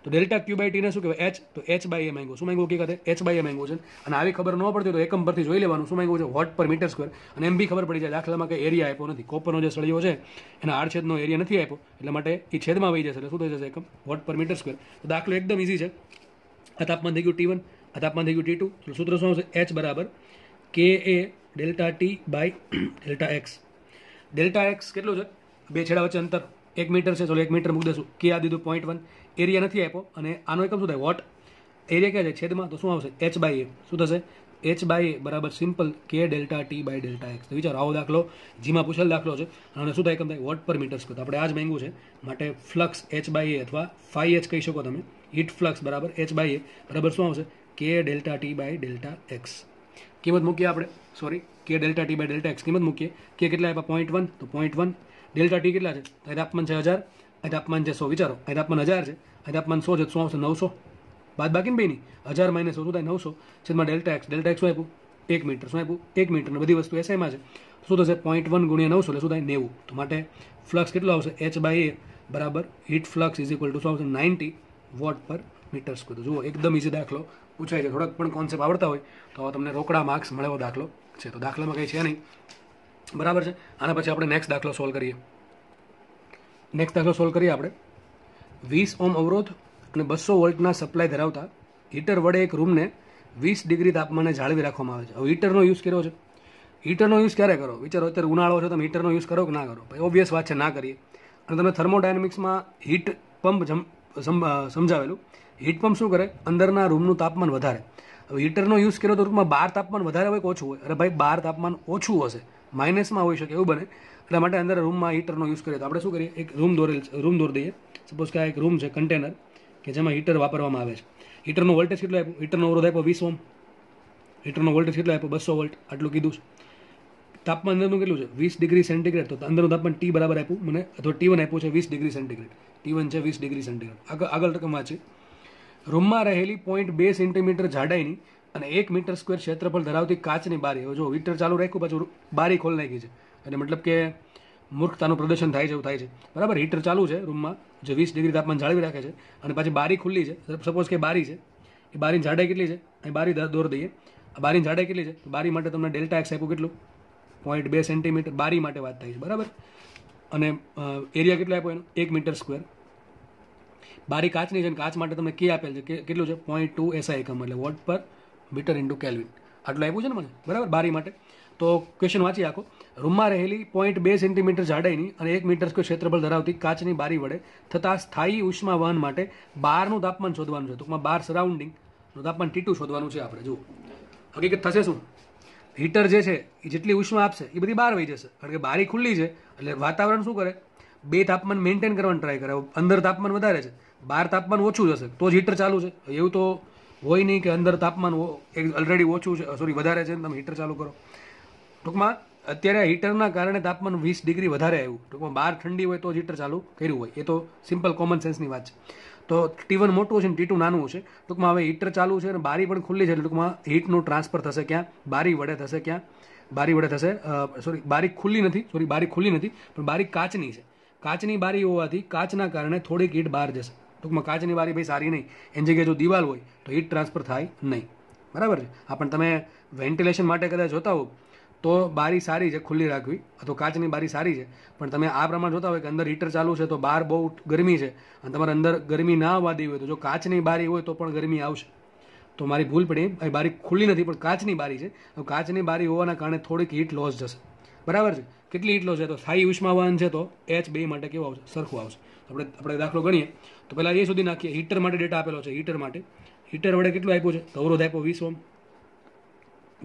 તો ડેલ્ટા ક્યુ બાય ટીને શું કહેવાય? એચ. તો એચ બાય એ માંગ્યું. શું માંગ્યું? હકીકતે એચ બાય એ માંગ્યું છે. અને આવી ખબર ન પડતી તો એકમ પરથી જોઈ લેવાનું. શું માંગ્યું છે? વોટ પર મીટર સ્ક્વેર. અને એમ બી ખબર પડી જાય દાખલામાં કે એરિયા આપ્યો નથી. કોપરનો જે સળિયો છે એના આડછેદનો એરિયા નથી આપ્યો, એટલા માટે એ છેદમાં વહી જશે. એટલે શું થઈ જશે? એકમ. વોટ પર મીટર સ્ક્વેર. તો દાખલો એકદમ ઇઝી છે. આ તાપમાન થઈ ગયું T1, આ તાપમાન થઈ ગયું T2. તો સૂત્ર શું આવશે? H બરાબર કે એ delta T by delta X. Delta X કેટલું છે? બે છેડા વચ્ચે અંતર 1 મીટર છે. ચલો 1 મીટર મૂકી દઈશું. કે આ દીધું 0.1. એરિયા નથી આપ્યો અને આનો એકમ શું થાય? વોટ. એરિયા ક્યાં છે? છેદમાં. તો શું આવશે? H by A. શું થશે? H બાય એ બરાબર simple K delta T by delta x. તો વિચારો, આવો દાખલો જીમાં પૂછેલ દાખલો છે અને શું થાય? એકમ થાય વોટ પર મીટર સ્ક્વેર. આપણે આ જ માંગ્યું છે. માટે ફ્લક્સ H બાય એ અથવા 5H કહી શકો તમે. હીટ ફ્લક્સ બરાબર H બાય એ બરાબર શું આવશે? K delta T by delta x. કિંમત મૂકીએ આપણે. Sorry, K delta T by delta x કિંમત મૂકીએ. કે કેટલા આપ્યા? 0.1. તો 0.1. ડેલ્ટા ટી કેટલા છે? અહીં તાપમાન છે 1000, અહીં તાપમાન છે 100. વિચારો, અહીં તાપમાન 1000 છે, અહીં તાપમાન 100 છે. શું આવશે? 900. બાદ બાકી ને બેની 1000 માઇનસ 100 શું થાય? 900. છેદમાં ડેલ્ટા એક્સ. ડેલ્ટા એક્સ શું આપ્યું? 1 મીટર. શું આપ્યું? 1 મીટર. બધી વસ્તુ એસઆઈમાં છે. શું થશે? 0.1 ગુણ્યા 900 એટલે શું થાય? 90. તો માટે ફ્લક્સ કેટલો આવશે? H બાય એ બરાબર heat flux is equal to શું આવશે? 90 વોટ પર મીટર સ્ક્વેર. જુઓ, એકદમ ઇઝી દાખલો પૂછાય છે. થોડાક પણ કોન્સેપ્ટ આવડતા હોય તો તમને રોકડા માર્ક્સ મળે એવો દાખલો છે. તો દાખલામાં કંઈ છે નહીં. બરાબર છે? આના પછી આપણે નેક્સ્ટ દાખલો સોલ્વ કરીએ. નેક્સ્ટ દાખલો સોલ્વ કરીએ આપણે. 20 ઓમ અવરોધ અને 200 વોલ્ટના સપ્લાય ધરાવતા હીટર વડે એક રૂમને 20 ડિગ્રી તાપમાને જાળવી રાખવામાં આવે છે. હવે હીટરનો યુઝ કર્યો છે. હીટરનો યુઝ ક્યારે કરો? વિચારો, અત્યારે ઉનાળો છે, તમે હીટરનો યુઝ કરો કે ના કરો? ભાઈ ઓબ્વિયસ વાત છે, ના કરીએ. અને તમે થર્મોડાયનેમિક્સમાં હીટ પંપ સમજાવેલું. હીટ પંપ શું કરે? અંદરના રૂમનું તાપમાન વધારે. હવે હીટરનો યુઝ કર્યો તો રૂમમાં બહાર તાપમાન વધારે હોય કે ઓછું હોય? અરે ભાઈ, બહાર તાપમાન ઓછું હશે, માઇનસમાં હોઈ શકે, એવું બને. એટલા માટે અંદર રૂમમાં હીટરનો યુઝ કરીએ તો આપણે શું કરીએ? એક રૂમ દોરી દઈએ. સપોઝ કે આ એક રૂમ છે, કન્ટેનર કે જેમાં હીટર વાપરવામાં આવે છે. હીટરનો વોલ્ટેજ કેટલો આપ્યો? હીટરનો અવરોધ આપ્યો 20 ઓહ્મ. હીટરનો વોલ્ટેજ કેટલો આપ્યો? 200 વોલ્ટ. આટલું કીધું છે. તાપમાન અંદરનું કેટલું છે? 20 ડિગ્રી સેન્ટીગ્રેડ. તો અંદરનું તાપમાન T બરાબર આપ્યું મને, અથવા T1 આપ્યું છે 20 ડિગ્રી સેન્ટીગ્રેડ. T1 છે 20 ડિગ્રી સેન્ટીગ્રેડ. આગળ રકમ વાંચીએ. રૂમમાં રહેલી 0.2 સેન્ટીમીટર જાડાઈની અને 1 મીટર સ્ક્વેર ક્ષેત્રફળ ધરાવતી કાચની બારી. હવે જો હીટર ચાલુ રાખ્યું, પાછું બારી ખોલી નાખી છે, એટલે મતલબ કે મૂર્ખતાનું પ્રદર્શન થાય છે એવું થાય છે. બરાબર, હીટર ચાલુ છે રૂમમાં, જે 20 ડિગ્રી તાપમાન જાળવી રાખે છે, અને પાછી બારી ખુલ્લી છે. સપોઝ કે બારી છે, એ બારીની જાડાઈ કેટલી છે? અહીં બારી દોર દઈએ. આ બારીની જાડાઈ કેટલી છે? બારી માટે તમને ડેલ્ટા એક્સ આપ્યું કેટલું? 0.2 સેન્ટીમીટર. બારી માટે વાત થાય છે. બરાબર, અને એરિયા કેટલો આપ્યો એનો? 1 મીટર સ્ક્વેર. બારી કાચની છે, કાચ માટે તમને કે આપેલ છે કેટલું છે? 0.2 SI એકમ, એટલે વોટ પર મીટર ઇન્ટુ કેલ્વિન. આટલું આપ્યું છે ને મને, બરાબર, બારી માટે. તો ક્વેશ્ચન વાંચી આખો. રૂમમાં રહેલી 0.2 સેન્ટીમીટર જાડાઈની અને 1 મીટર સ્ક્વેર ક્ષેત્રફળ ધરાવતી કાચની બારી વડે થતા સ્થાયી ઉષ્મા વહન માટે બહારનું તાપમાન શોધવાનું છે. ટૂંકમાં બહાર સરાઉન્ડિંગનું તાપમાન T2 શોધવાનું છે આપણે. જુઓ, હકીકત થશે શું? હીટર જે છે એ જેટલી ઉષ્મા આપશે એ બધી બહાર વહી જશે, કારણ કે બારી ખુલ્લી છે. એટલે વાતાવરણ શું કરે? બે તાપમાન મેન્ટેન કરવાનું ટ્રાય કરે. અંદર તાપમાન વધારે છે, બહાર તાપમાન ઓછું જશે, તો જ હીટર ચાલુ છે. એવું તો હોય નહીં કે અંદર તાપમાન ઓલરેડી ઓછું છે, સોરી વધારે છે, તમે હીટર ચાલુ કરો. ટૂંકમાં અત્યારે હીટરના કારણે તાપમાન 20 ડિગ્રી વધારે આવ્યું. ટૂંકમાં બહાર ઠંડી હોય તો જ હીટર ચાલુ કર્યું હોય. એ તો સિમ્પલ કોમન સેન્સની વાત છે. તો T1 મોટું છે ને T2 નાનું છે. ટૂંકમાં હવે હીટર ચાલુ છે અને બારી પણ ખુલ્લી છે, એટલે ટૂંકમાં હીટનું ટ્રાન્સફર થશે ક્યાં? બારી વડે થશે. ક્યાં? બારી વડે થશે. સોરી, બારી ખુલ્લી નથી, પણ બારી કાચની છે. કાચની બારી હોવાથી કાચના કારણે થોડીક હીટ બહાર જશે. ટૂંકમાં કાચની બારી ભાઈ સારી નહીં. એની જગ્યાએ જો દિવાલ હોય તો હીટ ટ્રાન્સફર થાય નહીં. બરાબર છે. આ પણ તમે વેન્ટિલેશન માટે કદાચ જોતા હો તો બારી સારી છે ખુલ્લી રાખવી, અથવા કાચની બારી સારી છે. પણ તમે આ પ્રમાણે જોતા હોય કે અંદર હીટર ચાલુ છે તો બહાર બહુ ગરમી છે, અને તમારે અંદર ગરમી ના આવવા દેવી હોય તો જો કાચની બારી હોય તો પણ ગરમી આવશે. તો મારી ભૂલ પડી, એ બારી ખુલ્લી નથી પણ કાચની બારી છે. કાચની બારી હોવાના કારણે થોડીક હીટ લોસ જશે. બરાબર છે. કેટલી હીટ લોસ છે? તો સ્થાયી ઉષ્માવહન છે તો H2 માટે કેવું આવશે? સરખું આવશે. આપણે દાખલો ગણીએ તો પહેલાં એ સુધી નાખીએ. હીટર માટે ડેટા આપેલો છે. હીટર માટે હીટર વડે કેટલું આપ્યું છે? અવરોધ આપ્યો 20 ઓહ્મ,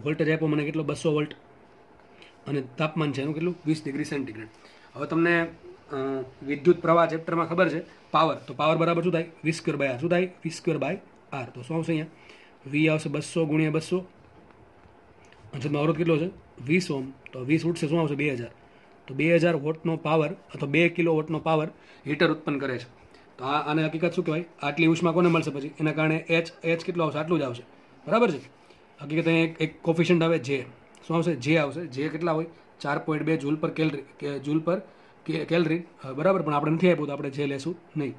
વોલ્ટેજ આપ્યો મને કેટલો? 200 વોલ્ટ, અને તાપમાન છે એનું કેટલું? 20 ડિગ્રી સેન્ટીગ્રેડ. હવે તમને વિદ્યુત પ્રવાહ ચેપ્ટરમાં ખબર છે પાવર. તો પાવર બરાબર શું થાય? V²/R. શું થાય? V²/R. તો શું આવશે? અહીંયા V આવશે 200 ગુણ્યા 200, અને અવરોધ કેટલો છે? 20 ઓહ્મ. તો 20 ઉઠશે, શું આવશે? 2000. તો 2000 વોટનો પાવર અથવા 2 કિલો વોટનો પાવર હીટર ઉત્પન્ન કરે છે. તો આને હકીકત શું કહેવાય? આટલી ઉષ્મા કોને મળશે પછી? એના કારણે H કેટલો આવશે? આટલું જ આવશે. બરાબર છે. હકીકત અહીંયા એક કોફિશિયન્ટ આવે J. શું આવશે? J આવશે. J કેટલા હોય? 4.2 જૂલ પર કેલરી. બરાબર, પણ આપણે નથી આપ્યું તો આપણે J લેશું નહીં.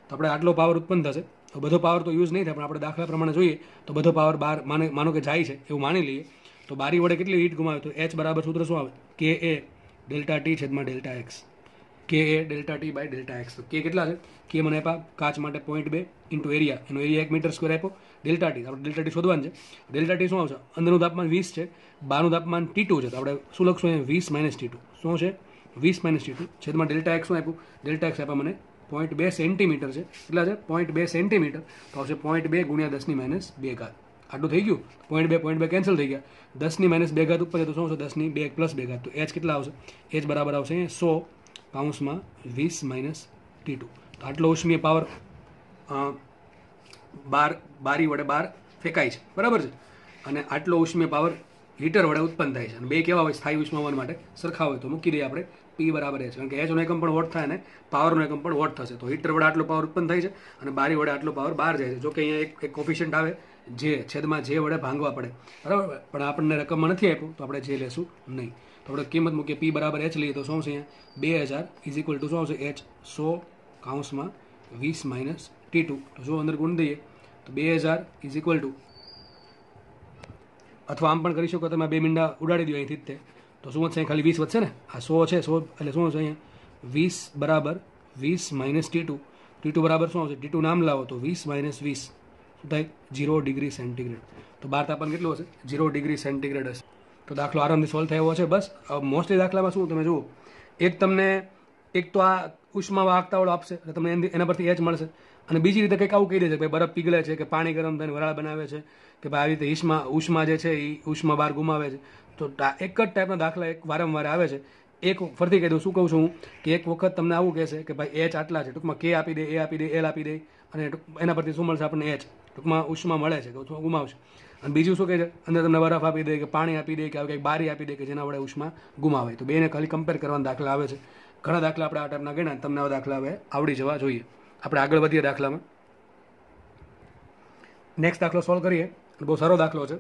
તો આપણે આટલો પાવર ઉત્પન્ન થશે. બધો પાવર તો યુઝ નહીં થાય, પણ આપણે દાખલા પ્રમાણે જોઈએ તો બધો પાવર બહાર માનો કે જાય છે એવું માની લઈએ. તો બારી વડે કેટલી હીટ ગુમાવે? તો H બરાબર સૂત્ર શું આવે? KA ડેલ્ટા T છેદમાં delta x. KA delta T by delta x. તો K કેટલા છે? K મને આપ્યા કાચ માટે 0.2 ઇન્ટુ એરિયા. એનો એરિયા 1 મીટર સ્ક્વેર આપ્યો. ડેલ્ટા T, આપણે ડેલ્ટા T શોધવાનું છે. ડેલ્ટા T શું આવશે? અંદરનું તાપમાન 20 છે, બહારનું તાપમાન T2 છે. તો આપણે શું લખશું? 20 - T2. શું છે? 20 - T2 છેદમાં ડેલ્ટા એક્સ શું આપ્યું? ડેલ્ટા એક્સ આપ્યા મને 0.2 સેન્ટીમીટર છે. કેટલા છે? 0.2 સેન્ટીમીટર. તો આવશે 0.2 ગુણ્યા 10 - 2 ઘાત. આટલું થઈ ગયું. 0.2 કેન્સલ થઈ ગયા. 10 - 2 ઘાત ઉપર છે તો શું આવશે? 10 + 2 ઘાત. તો H કેટલા આવશે? H બરાબર આવશે 100 કૌંસમાં 20 - T2. તો આટલો ઉષ્મીય પાવર બારી વડે બહાર ફેંકાય છે. બરાબર છે. અને આટલો ઉષ્મીય પાવર હીટર વડે ઉત્પન્ન થાય છે. અને બે કેવા હોય? સ્થાયી ઉષ્માવહન માટે સરખા હોય. તો મૂકી દઈએ આપણે P બરાબર H, કારણ કે H નો એકમ પણ વોટ થાય અને પાવરનો એકમ પણ વોટ થશે. તો હીટર વડે આટલો પાવર ઉત્પન્ન થાય છે અને બારી વડે આટલો પાવર બહાર જાય છે. જો કે અહીંયા એક કોફિશિયન્ટ આવે J, છેદમાં J વડે ભાંગવા પડે. બરાબર, પણ આપણને રકમમાં નથી આપ્યું તો આપણે J લેશું નહીં. તો આપણે કિંમત મૂકીએ. P બરાબર H લઈએ તો શું છે? અહીંયા 2000 = શું આવશે? H 100 કૌંસમાં 20 - T2. તો જો અંદર ગુણ દઈએ તો 2000 = અથવા આમ પણ કરી શકો તમે, બે મીંડા ઉડાડી દો અહીંથી જ. તો શું વધશે? ખાલી 20 વધશે ને. આ 100 છે, 100 એટલે શું હશે? અહીંયા 20 બરાબર 20 - T2. T2 બરાબર શું આવશે? T2 નામ લાવો તો 20 - 20 શું થાય? 0 ડિગ્રી સેન્ટીગ્રેડ. તો બહાર તાપમાન કેટલું હશે? 0 ડિગ્રી સેન્ટીગ્રેડ હશે. તો દાખલો આરામથી સોલ્વ થયો છે. બસ મોસ્ટલી દાખલામાં શું તમે જુઓ, એક તો આ ઉષ્મા વાહકતાવાળો આપશે એટલે તમને એના પરથી H મળશે, અને બીજી રીતે કંઈક આવું કહી દે છે કે ભાઈ બરફ પીગળે છે, કે પાણી ગરમ થઈને વરાળ બનાવે છે, કે ભાઈ આવી રીતે ઉષ્મા જે છે એ ઉષ્મા બહાર ગુમાવે છે. તો એક જ ટાઈપના દાખલા એક વારંવાર આવે છે. એક ફરીથી કહી દઉં, શું કહું છું હું કે એક વખત તમને આવું કહેશે કે ભાઈ એચ આટલા છે, ટૂંકમાં કે આપી દે, એ આપી દે, એલ આપી દે, અને એના પરથી શું મળશે આપણને એચ, ટૂંકમાં ઉષ્મા મળે છે કે ઉષ્મા ગુમાવશે. અને બીજું શું કહે છે, અંદર તમને બરફ આપી દે કે પાણી આપી દે કે આવી કંઈક બારી આપી દે કે જેના વડે ઉષ્મા ગુમાવે. તો બેને ખાલી કમ્પેર કરવાના દાખલા આવે છે. ઘણા દાખલા આપણે આ ટાઈપના ગણ્યા, તમને આવા દાખલા હવે આવડી જવા જોઈએ. આપણે આગળ વધીએ દાખલામાં. નેક્સ્ટ દાખલો સોલ્વ કરીએ. બહુ સારો દાખલો છે,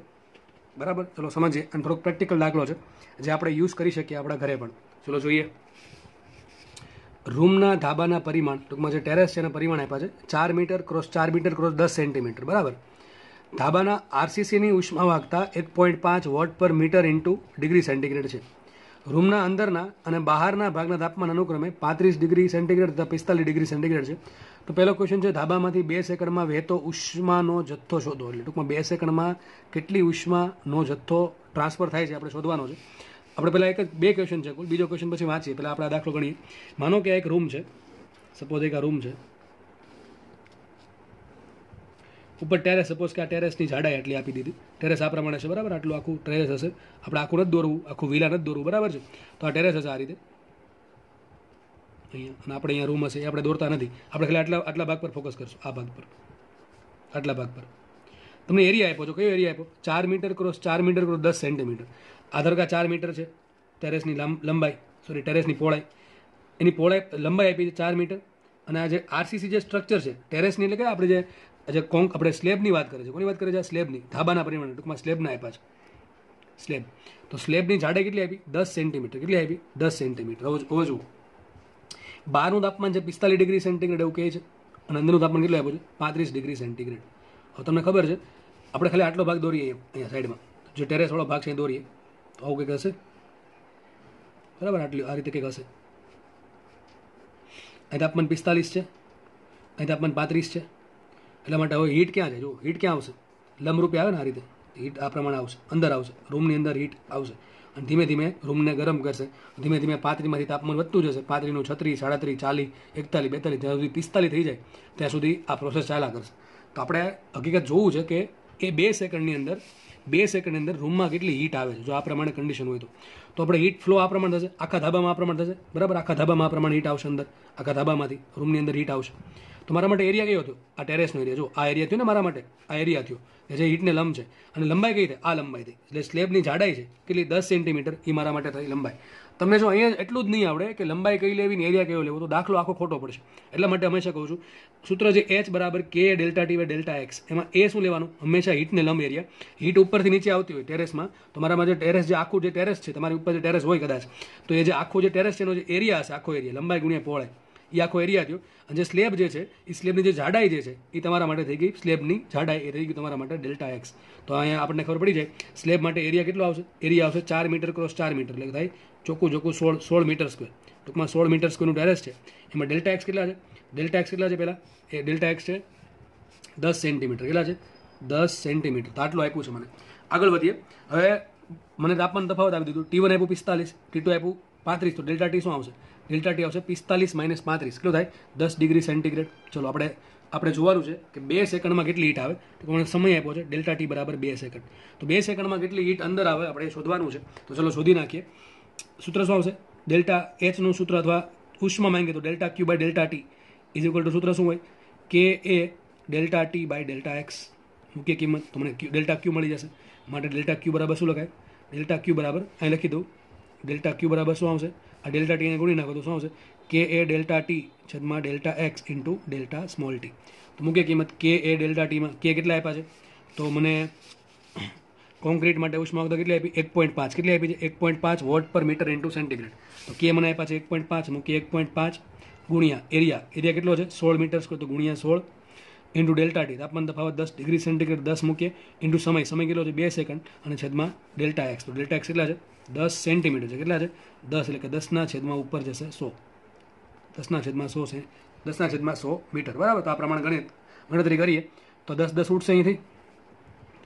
બરાબર. ચલો સમજીએ. અને થોડોક પ્રેક્ટિકલ દાખલો છે જે આપણે યુઝ કરી શકીએ આપણા ઘરે પણ. ચલો જોઈએ. રૂમના ધાબાના પરિમાણ, ટૂંકમાં જે ટેરેસ છે એના પરિમાણ આપ્યા છે 4 metre cross 4 metre cross 10 centimetre, બરાબર. ધાબાના આરસીસીની ઉષ્મા વાહકતા 1.5 વોટ પર મીટર ઇન્ટુ ડિગ્રી સેન્ટીગ્રેડ છે. રૂમના અંદરના અને બહારના ભાગના તાપમાન અનુક્રમે 35 ડિગ્રી સેન્ટીગ્રેડ તથા 45 ડિગ્રી સેન્ટીગ્રેડ છે. તો પહેલો ક્વેશ્ચન છે, ધાબામાંથી 2 સેકન્ડમાં વહેતો ઉષ્માનો જથ્થો શોધો. એટલે ટૂંકમાં 2 સેકન્ડમાં કેટલી ઉષ્માનો જથ્થો ટ્રાન્સફર થાય છે આપણે શોધવાનો છે. આપણે પહેલાં એક જ 2 ક્વેશ્ચન છે કુલ, બીજો ક્વેશ્ચન પછી વાંચીએ. પહેલાં આપણે આ દાખલો ગણીએ. માનો કે એક રૂમ છે, સપોઝ એક આ રૂમ છે, ઉપર ટેરેસ, સપોઝ કે આ ટેરેસની જાડાઈ આટલી આપી દીધી. ટેરેસ આ પ્રમાણે છે, બરાબર. આટલું આખું ટેરેસ હશે. આપણે આખું નથી દોરવું, આખું વિલા નથી દોરવું, બરાબર છે. તો આ ટેરેસ હશે આ રીતે અહીંયા, અને આપણે અહીંયા રૂમ હશે, એ આપણે દોરતા નથી. આપણે ખાલી આટલા ભાગ પર ફોકસ કરશું, આ ભાગ પર, આટલા ભાગ પર. તમને એરિયા આપ્યો છો, કયો એરિયા આપ્યો? 4 metre cross 4 metre cross 10 centimetre. Aadhaar card 4 metre છે ટેરેસની લંબાઈ, સોરી ટેરેસની પહોળાઈ. એની પહોળાઈ લંબાઈ આપી છે 4 મીટર. અને આ જે આરસીસી જે સ્ટ્રક્ચર છે ટેરેસની, એટલે કે આપણે જે આપણે સ્લેબની વાત કરીએ છીએ. કોની વાત કરીએ છીએ? સ્લેબની. ધાબાના પરિમાણ, ટૂંકમાં સ્લેબના આપ્યા છે, સ્લેબ. તો સ્લેબની જાડાઈ કેટલી આપી? 10 સેન્ટીમીટર. કેટલી આપી? 10 સેન્ટીમીટર. હવે જુઓ, બહારનું તાપમાન છે 45 ડિગ્રી સેન્ટીગ્રેડ એવું કહે છે, અને અંદરનું તાપમાન કેટલું આપ્યું છે? 35 ડિગ્રી સેન્ટીગ્રેડ. હવે તમને ખબર છે, આપણે ખાલી આટલો ભાગ દોરીએ અહીંયા સાઈડમાં, જે ટેરેસવાળો ભાગ છે એ દોરીએ, તો આવું કંઈક હશે, બરાબર. આટલી આ રીતે કંઈક હશે. અહીં તાપમાન 45 છે, અહીં તાપમાન 35 છે. એટલા માટે હવે હીટ ક્યાં છે? જો હીટ ક્યાં આવશે? લંબરૂપે આવે ને આ રીતે, હીટ આ પ્રમાણે આવશે, અંદર આવશે, રૂમની અંદર હીટ આવશે, અને ધીમે ધીમે રૂમને ગરમ કરશે. ધીમે ધીમે 35માંથી તાપમાન વધતું જશે. 35નું 36, 37, 40, 41, 42, જ્યાં સુધી 45 થઈ જાય ત્યાં સુધી આ પ્રોસેસ ચાલ્યા કરશે. તો આપણે હકીકત જોવું છે કે એ 2 સેકન્ડની અંદર રૂમમાં કેટલી હીટ આવે છે. જો આ પ્રમાણે કન્ડિશન હોય તો આપણે હીટ ફ્લો આ પ્રમાણે થશે, આખા ધાબામાં આ પ્રમાણે થશે, બરાબર. આખા ધાબામાં આ પ્રમાણે હીટ આવશે, અંદર આખા ધાબામાંથી રૂમની અંદર હીટ આવશે. તો મારા માટે એરિયા કયો થયો? આ ટેરેસનો એરિયા. જો આ એરિયા થયો ને મારા માટે, આ એરિયા થયો કે જે હીટને લંબ છે. અને લંબાઈ કઈ થાય? આ લંબાઈ થઈ. એટલે સ્લેબની જાડાઈ છે કેટલી? 10 સેન્ટીમીટર. એ મારા માટે થઈ લંબાઈ. તમને જો અહીંયા એટલું જ નહીં આવડે કે લંબાઈ કઈ લેવી ને એરિયા કયો લેવો, તો દાખલો આખો ખોટો પડશે. એટલા માટે હંમેશા કહું છું, સૂત્ર જે H બરાબર K delta T by delta x, એમાં એ શું લેવાનું? હંમેશા હીટને લંબ એરિયા. હીટ ઉપરથી નીચે આવતી હોય ટેરેસમાં, તો મારામાં જે ટેરેસ, જે આખું જે ટેરેસ છે, તમારી ઉપર જે ટેરેસ હોય કદાચ, તો એ જે આખું જે ટેરેસ છે એનો જે એરિયા હશે, આખો એરિયા, લંબાઈ ગુણ્યા પહોળાઈ, એ આખો એરિયા થયો. અને જે સ્લેબ જે છે, એ સ્લેબની જે જાડાઈ જે છે એ તમારા માટે થઈ ગઈ, સ્લેબની જાડાઈ એ થઈ ગઈ તમારા માટે ડેલ્ટા એક્સ. તો અહીંયા આપણને ખબર પડી જાય સ્લેબ માટે એરિયા કેટલો આવશે? એરિયા આવશે 4 મીટર ક્રોસ 4 મીટર, એટલે થાય ચોખ્ખું 16 મીટર સ્ક્વેર. ટૂંકમાં 16 મીટર સ્ક્વેરનું ટેરેસ છે. એમાં ડેલ્ટા એક્સ કેટલા છે? ડેલ્ટા એક્સ કેટલા છે? પહેલાં એ ડેલ્ટા એક્સ છે 10 સેન્ટીમીટર. કેટલા છે? 10 સેન્ટીમીટર. તો આટલું આપ્યું છે મને. આગળ વધીએ. હવે મને તાપમાન તફાવત આપી દીધું. T1 આપ્યું 45, T2 આપ્યું 35. તો ડેલ્ટા ટી શું આવશે? ડેલ્ટા ટી આવશે 45 માઇનસ 35. કેટલું થાય? 10 ડિગ્રી સેન્ટીગ્રેડ. ચલો આપણે જોવાનું છે કે 2 સેકન્ડમાં કેટલી હીટ આવે. તો મને સમય આપ્યો છે ડેલ્ટા ટી બરાબર 2 સેકન્ડ. તો 2 સેકન્ડમાં કેટલી હીટ અંદર આવે આપણે શોધવાનું છે. તો ચલો શોધી નાખીએ. સૂત્ર શું આવશે? ડેલ્ટા એચનું સૂત્ર અથવા ઉષ્મા માંગે તો delta Q by delta T is equal to સૂત્ર શું હોય? કે એ delta T by delta X. મુખ્ય કિંમત તો મને ડેલ્ટા ક્યુ મળી જશે. માટે ડેલ્ટા ક્યુ બરાબર શું લખાય? ડેલ્ટા ક્યુ બરાબર અહીં લખી દઉં. ડેલ્ટા ક્યુ બરાબર શું આવશે? આ ડેલ્ટા ટીને ગુણી નાખો તો શું આવશે? કે એ ડેલ્ટા ટી છેદમાં delta x into delta small T. તો મુખ્ય કિંમત કે એ ડેલ્ટા ટીમાં કે કેટલા આપ્યા છે? તો મને કોન્ક્રીટ માટે ઉષ્મા વાહકતા કેટલી આપી? 1.5. કેટલી આપી છે? 1.5 વોટ પર મીટર ઇન્ટુ સેન્ટીગ્રેડ. તો કે મને આપ્યા છે 1.5. મૂકીએ 1.5 ગુણ્યા એરિયા કેટલો છે? 16 મીટર સ્ક્વેર. તો ગુણ્યા 16 ઇન્ટુ ડેલ્ટા ટી, તાપમાન તફાવત 10 ડિગ્રી સેન્ટીગ્રેડ 10 મૂકીએ, ઇન્ટુ સમય કેટલો છે? 2 સેકન્ડ, અને છેદમાં ડેલ્ટા એક્સ. તો ડેલ્ટા એક્સ કેટલા છે? 10 સેન્ટીમીટર છે. કેટલા છે? 10, એટલે કે 10ના છેદમાં ઉપર જશે 100. 10ના છેદમાં 100 છે, 10ના છેદમાં 100 મીટર, બરાબર. તો આ પ્રમાણે ગણતરી કરીએ તો 10 ઉઠશે અહીંથી.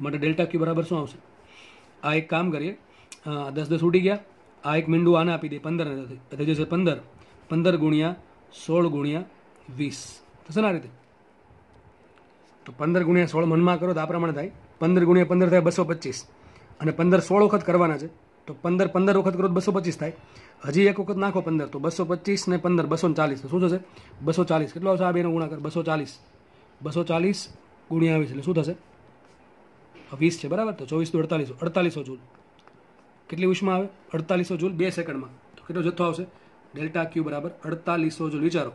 માટે ડેલ્ટા ક્યુ બરાબર શું આવશે? આ એક કામ કરીએ, 10 ઉડી ગયા. આ એક મીંડું આને આપી દે 15 થઈ જશે 15 ગુણ્યા 16 ગુણ્યા 20 થશે ને આ રીતે. તો 15 ગુણ્યા 16 મનમાં કરો તો આ પ્રમાણે થાય. 15 ગુણ્યા 15 થાય 225, અને 15 16 વખત કરવાના છે. તો 15 15 વખત કરો તો 225 થાય. હજી એક વખત નાખો 15 તો 225 ને 15 240 તો શું થશે 240. કેટલો આવશે આ બેનો ગુણાકાર 240 240 ગુણ્યા 20 એટલે શું થશે 20 છે બરાબર. તો 24 તો 4800 જૂલ. કેટલી ઉષ્મા આવે 4800 જૂલ 2 સેકન્ડમાં. તો કેટલો જથ્થો આવશે ડેલ્ટા ક્યુ બરાબર 4800 જૂલ. વિચારો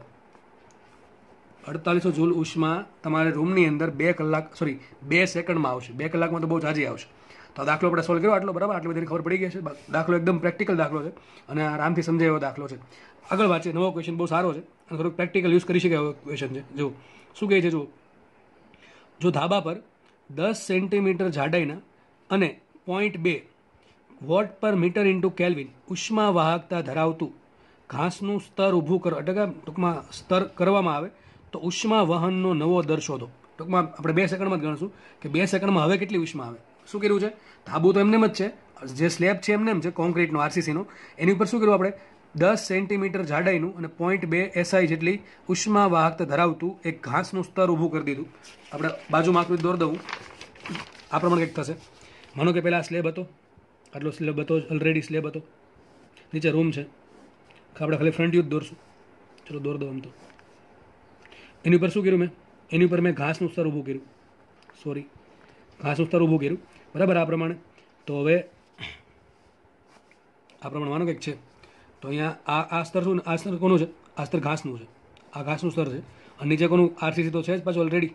4800 જૂલ ઉષ્મા તમારે રૂમની અંદર 2 સેકન્ડમાં આવશે. 2 કલાકમાં તો બહુ જાજી આવશે. તો દાખલો આપણે સોલ્વ કર્યો આટલો બરાબર. આટલી બધી ખબર પડી ગઈ છે. દાખલો એકદમ પ્રેક્ટિકલ દાખલો છે અને આરામથી સમજાય એવો દાખલો છે. આગળ વાંચીએ. નવો ક્વેશ્ચન બહુ સારો છે અને થોડુંક પ્રેક્ટિકલ યુઝ કરી શકે એવો ક્વેશ્ચન છે. જો શું કહે છે, જો ધાબા પર 10 સેન્ટીમીટર જાડાઈના અને 0.2 વોટ પર મીટર ઇન્ટુ કેલ્વિન ઉષ્મા વાહકતા ધરાવતું ઘાસનું સ્તર ઊભું કરો, એટલે કે ટૂંકમાં સ્તર કરવામાં આવે તો ઉષ્મા વહનનો નવો દર શોધો. ટૂંકમાં આપણે 2 સેકન્ડમાં જ ગણશું કે 2 સેકન્ડમાં હવે કેટલી ઉષ્મા આવે. શું કર્યું છે, ધાબુ તો એમને જ છે, જે સ્લેબ છે એમને છે કોન્ક્રીટનો આરસીસીનો, એની ઉપર શું કર્યું આપણે 10 સેન્ટીમીટર જાડાઈનું અને 0.2 SI જેટલી ઉષ્મા વાહકતા ધરાવતું એક ઘાસનું સ્તર ઊભું કરી દીધું. આપણે બાજુમાં આકૃતિ દોર દઉં. આ પ્રમાણે કંઈક થશે. માનો કે પહેલાં સ્લેબ હતો, આટલો સ્લેબ હતો, ઓલરેડી સ્લેબ હતો, નીચે રૂમ છે, આપણે ખાલી ફ્રન્ટ વ્યૂ જ દોરશું. ચલો દોર દો. આમ તો એની ઉપર શું કર્યું એની ઉપર મેં ઘાસનું સ્તર ઊભું કર્યું. ઘાસનું સ્તર ઊભું કર્યું બરાબર. આ પ્રમાણે તો હવે આ પ્રમાણે માનો કંઈક છે. તો અહીંયા આ સ્તર શું, આ સ્તર કોનું છે, આ સ્તર ઘાસનું છે, આ ઘાસનું સ્તર છે. અને નીચે કોનું આરસીસી તો છે જ પાછું ઓલરેડી.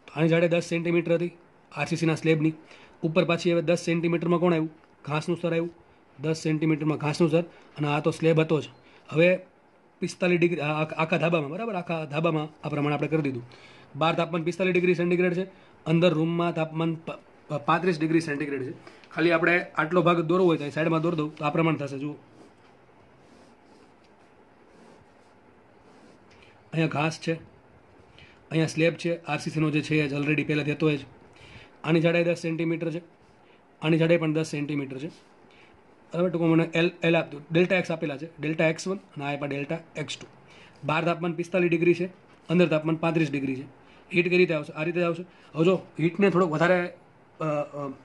તો આની જાડે 10 સેન્ટીમીટર હતી આરસીસીના સ્લેબની. ઉપર પાછી હવે 10 સેન્ટીમીટરમાં કોણ આવ્યું, ઘાસનું સ્તર આવ્યું. 10 સેન્ટીમીટરમાં ઘાસનું સ્તર અને આ તો સ્લેબ હતો જ. હવે 45 ડિગ્રી આખા ધાબામાં બરાબર, આખા ધાબામાં આ પ્રમાણે આપણે કરી દીધું. બહાર તાપમાન 45 ડિગ્રી સેન્ટીગ્રેડ છે, અંદર રૂમમાં તાપમાન 35 ડિગ્રી સેન્ટીગ્રેડ છે. ખાલી આપણે આટલો ભાગ દોરવો હોય તો સાઈડમાં દોર દઉં તો આ પ્રમાણે થશે. જુઓ અહીંયા ઘાસ છે, અહીંયા સ્લેબ છે, આરસીસીનો જે છે જ ઓલરેડી પહેલાંથી હતો જ. આની જાડાઈ 10 સેન્ટીમીટર છે, આની જાડાઈ પણ 10 સેન્ટીમીટર છે બરાબર. ટૂંકમાં મને એલ આપ્યું, ડેલ્ટા એક્સ આપેલા છે, ડેલ્ટા X1 અને આ ડેલ્ટા X2. બહાર તાપમાન 45 ડિગ્રી છે, અંદર તાપમાન 35 ડિગ્રી છે. હીટ કઈ રીતે આવશે, આ રીતે આવશે. હવે જો હીટને થોડોક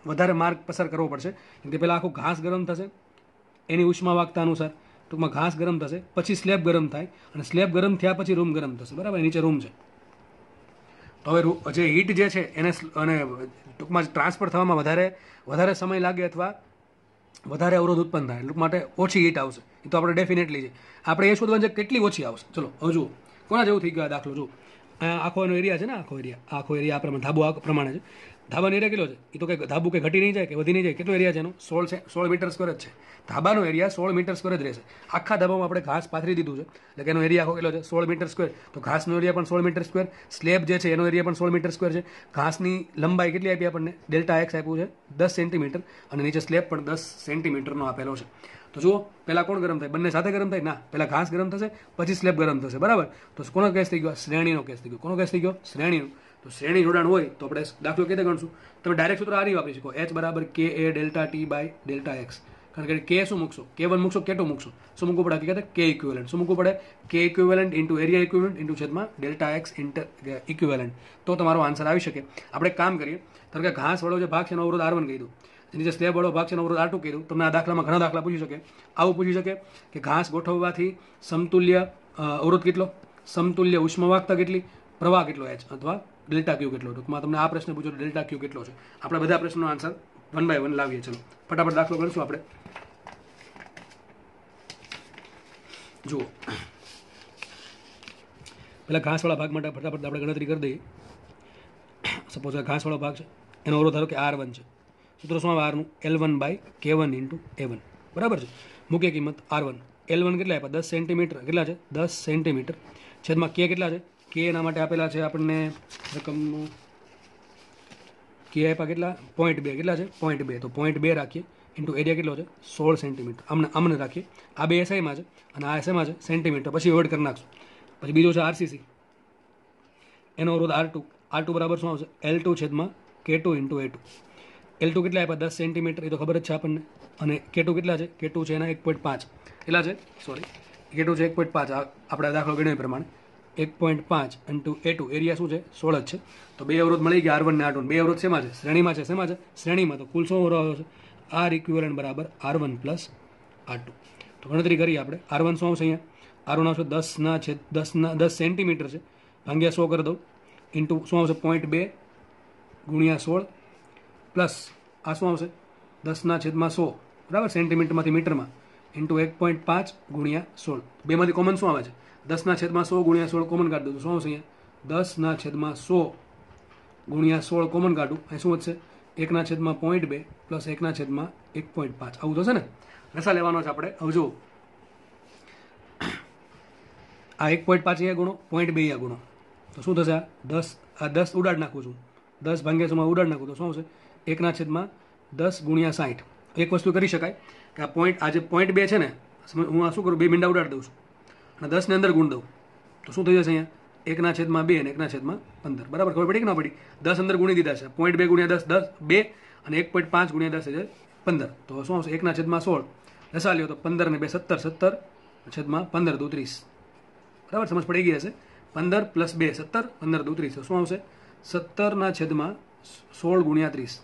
વધારે માર્ગ પસાર કરવો પડશે, કેમ કે પહેલાં આખું ઘાસ ગરમ થશે એની ઉષ્મા વાહકતા અનુસાર. ટૂંકમાં ઘાસ ગરમ થશે, પછી સ્લેબ ગરમ થાય અને સ્લેબ ગરમ થયા પછી રૂમ ગરમ થશે બરાબર. નીચે રૂમ છે. તો હવે જે હીટ જે છે એને અને ટૂંકમાં ટ્રાન્સફર થવામાં વધારે સમય લાગે અથવા વધારે અવરોધ ઉત્પન્ન થાય, એટલું માટે ઓછી હીટ આવશે. એ તો આપણે ડેફિનેટલી છે. આપણે એ શોધવાનું છે કેટલી ઓછી આવશે. ચલો હવે જુઓ કોના જેવું થઈ ગયો દાખલો. જુઓ આખો એનો એરિયા છે ને, આખો એરિયા આ પ્રમાણે ધાબુ આ પ્રમાણે છે. ધાબાનો એરિયા કેટલો છે, એ તો કંઈ ધાબુ કંઈ ઘટી નહીં જાય કે વધી નહીં જાય. કેટલો એરિયા છે એનો 16 મીટર સ્ક્વેર જ છે. ધાબાનો એરિયા 16 મીટર સ્ક્વેર જ રહેશે. આખા ધાબામાં આપણે ઘાસ પાથરી દીધું છે એટલે કે એનો એરિયા આખો કેટલો છે 16 મીટર સ્ક્વેર. તો ઘાસનો એરિયા પણ 16 મીટર સ્ક્વેર, સ્લેબ જે છે એનો એરિયા પણ 16 મીટર સ્ક્વેર છે. ઘાસની લંબાઈ કેટલી આપી આપણને, ડેલ્ટા એક્સ આપ્યું છે 10 સેન્ટીમીટર અને નીચે સ્લેબ પણ 10 સેન્ટીમીટરનો આપેલો છે. તો જુઓ પહેલાં કોણ ગરમ થાય, બંને સાથે ગરમ થાય ના, પહેલાં ઘાસ ગરમ થશે પછી સ્લેબ ગરમ થશે બરાબર. તો કોનો કેસ થઈ ગયો, શ્રેણીનો કેસ થઈ ગયો. કોનો કેસ થઈ ગયો, શ્રેણીનો. તો શ્રેણી જોડાણ હોય તો આપણે દાખલો કેવી રીતે ગણશું, તમે ડાયરેક્ટ સૂત્ર આ નહીં વાપરી શકો, H બરાબર KA delta T by delta x. કારણ કે કે શું મૂકશો, K1 મૂકશો, K2 મૂકશો, શું મૂકવું પડે, હકીકત K ઇક્વિવેલન્ટ. શું મૂકવું પડે, K equivalent into area equivalent into છેદમાં ડેલ્ટા એક્સ ઇક્વિવેલન્ટ. તો તમારો આન્સર આવી શકે. આપણે કામ કરીએ, ધારો કે ઘાસ વાળો જે ભાગ છે એનો અવરોધ R1 કહી દઉં, નીચે સ્લેબ વાળો ભાગ છે એનો અવરોધ R2 કહી દઉં. તમને આ દાખલામાં ઘણા દાખલા પૂછી શકે. આવું પૂછી શકે કે ઘાસ ગોઠવવાથી સમતુલ્ય અવરોધ કેટલો, સમતુલ્ય ઉષ્માવાહકતા કેટલી, પ્રવાહ કેટલો H અથવા ડેલ્ટા ક્યુ કેટલો. ટૂંકમાં તમને આ પ્રશ્ન પૂછો ડેલ્ટા ક્યુ કેટલો છે. આપણે બધા પ્રશ્નનો આન્સર 1 બાય 1 લાવીએ. ચલો ફટાફટ દાખલો ગણશું આપણે. જુઓ પેલા ઘાસવાળા ભાગ માટે ફટાફટ આપણે ગણતરી કરી દઈએ. સપોઝ આ ઘાસવાળો ભાગ છે એનો અવરોધ ધારો કે R1 છે. સૂત્ર શું આવે R નું, L1 by K1 into A1 બરાબર છે. મૂકીએ કિંમત R1, L1 કેટલા આપ્યા 10 સેન્ટીમીટર, કેટલા છે 10 સેન્ટીમીટર, છેદમાં K કેટલા છે, K એના માટે આપેલા છે આપણને રકમનું K આપ્યા કેટલા 0.2, કેટલા છે 0.2. તો 0.2 રાખીએ ઇન્ટુ એરિયા કેટલો છે 16 સેન્ટીમીટર. આમને રાખીએ. આ બે એસઆઈમાં છે અને આ એસઆઈમાં છે સેન્ટીમીટર. પછી એડ કરી નાખશું. પછી બીજો છે આરસીસી, એનો અવરોધ R2 બરાબર શું આવશે L2 છેદમાં K2 ઇન્ટુ A2. L2 કેટલા આપ્યા 10 સેન્ટીમીટર, એ તો ખબર જ છે આપણને. અને K2 કેટલા છે, K2 છે એના 1.5. કેટલા છે K2 છે 1.5. આપણે દાખલો ગણ્યો એ પ્રમાણે 1.5 ઇન્ટુ A2, એરિયા શું છે 16 જ છે. તો બે અવરોધ મળી ગયા R1 ને R2. બે અવરોધ શેમાં છે, શ્રેણીમાં છે. શેમાં છે, શ્રેણીમાં. તો કુલ શું અવરોધ આવશે આર ઇક્વિવેલન્ટ બરાબર R1 પ્લસ R2. તો ગણતરી કરીએ આપણે. R1 શું આવશે અહીંયા? R1 આવશે 10 સેન્ટીમીટર છે, ભાગ્યા 100 કરી દઉં, ઇન્ટુ શું આવશે 0.2 ગુણ્યા 16 પ્લસ આ શું આવશે 10/100, બરાબર, સેન્ટીમીટરમાંથી મીટરમાં, ઇન્ટુ 1.5 ગુણ્યા 16. બેમાંથી કોમન શું આવે છે? 10/100 ગુણ્યા 16 કોમન કાઢી દઉં તો શું આવશે અહીંયા? 10/100 ગુણ્યા 16 કોમન કાઢું, અહીં શું વધશે? 1/0.2 પ્લસ 1/1.5. આવું થશે ને? રસા લેવાનો છે આપણે. હવે જુઓ, આ 1.5 અહીંયા ગુણો, 0.2 અહીંયા ગુણો, તો શું થશે? આ 10 ઉડાડ નાખું છું, 10 ભાગ્યા 100 ઉડાડ નાખું તો શું આવશે? 1/10 ગુણ્યા 60. એક વસ્તુ કરી શકાય કે આ જે 0.2 છે ને, હું આ શું કરું, 2 મીંડા ઉડાડી દઉં છું અને 10 ને અંદર ગુણ દઉં તો શું થઈ જશે અહીંયા? 1/2 અને 1/15. બરાબર, ખબર પડી કે ના પડી? 10 અંદર ગુણી દીધા છે, 0.2 ગુણ્યા 10 2 અને 1.5 ગુણ્યા 10 એટલે 15. તો શું આવશે? 1/16 દસા લ્યો તો 15 ને 2 17, 17/15 દુ 30. બરાબર, સમજ પડી ગઈ હશે? 15 પ્લસ 2 17, 15 દુ 30. શું આવશે? 17/16 ગુણ્યા 30.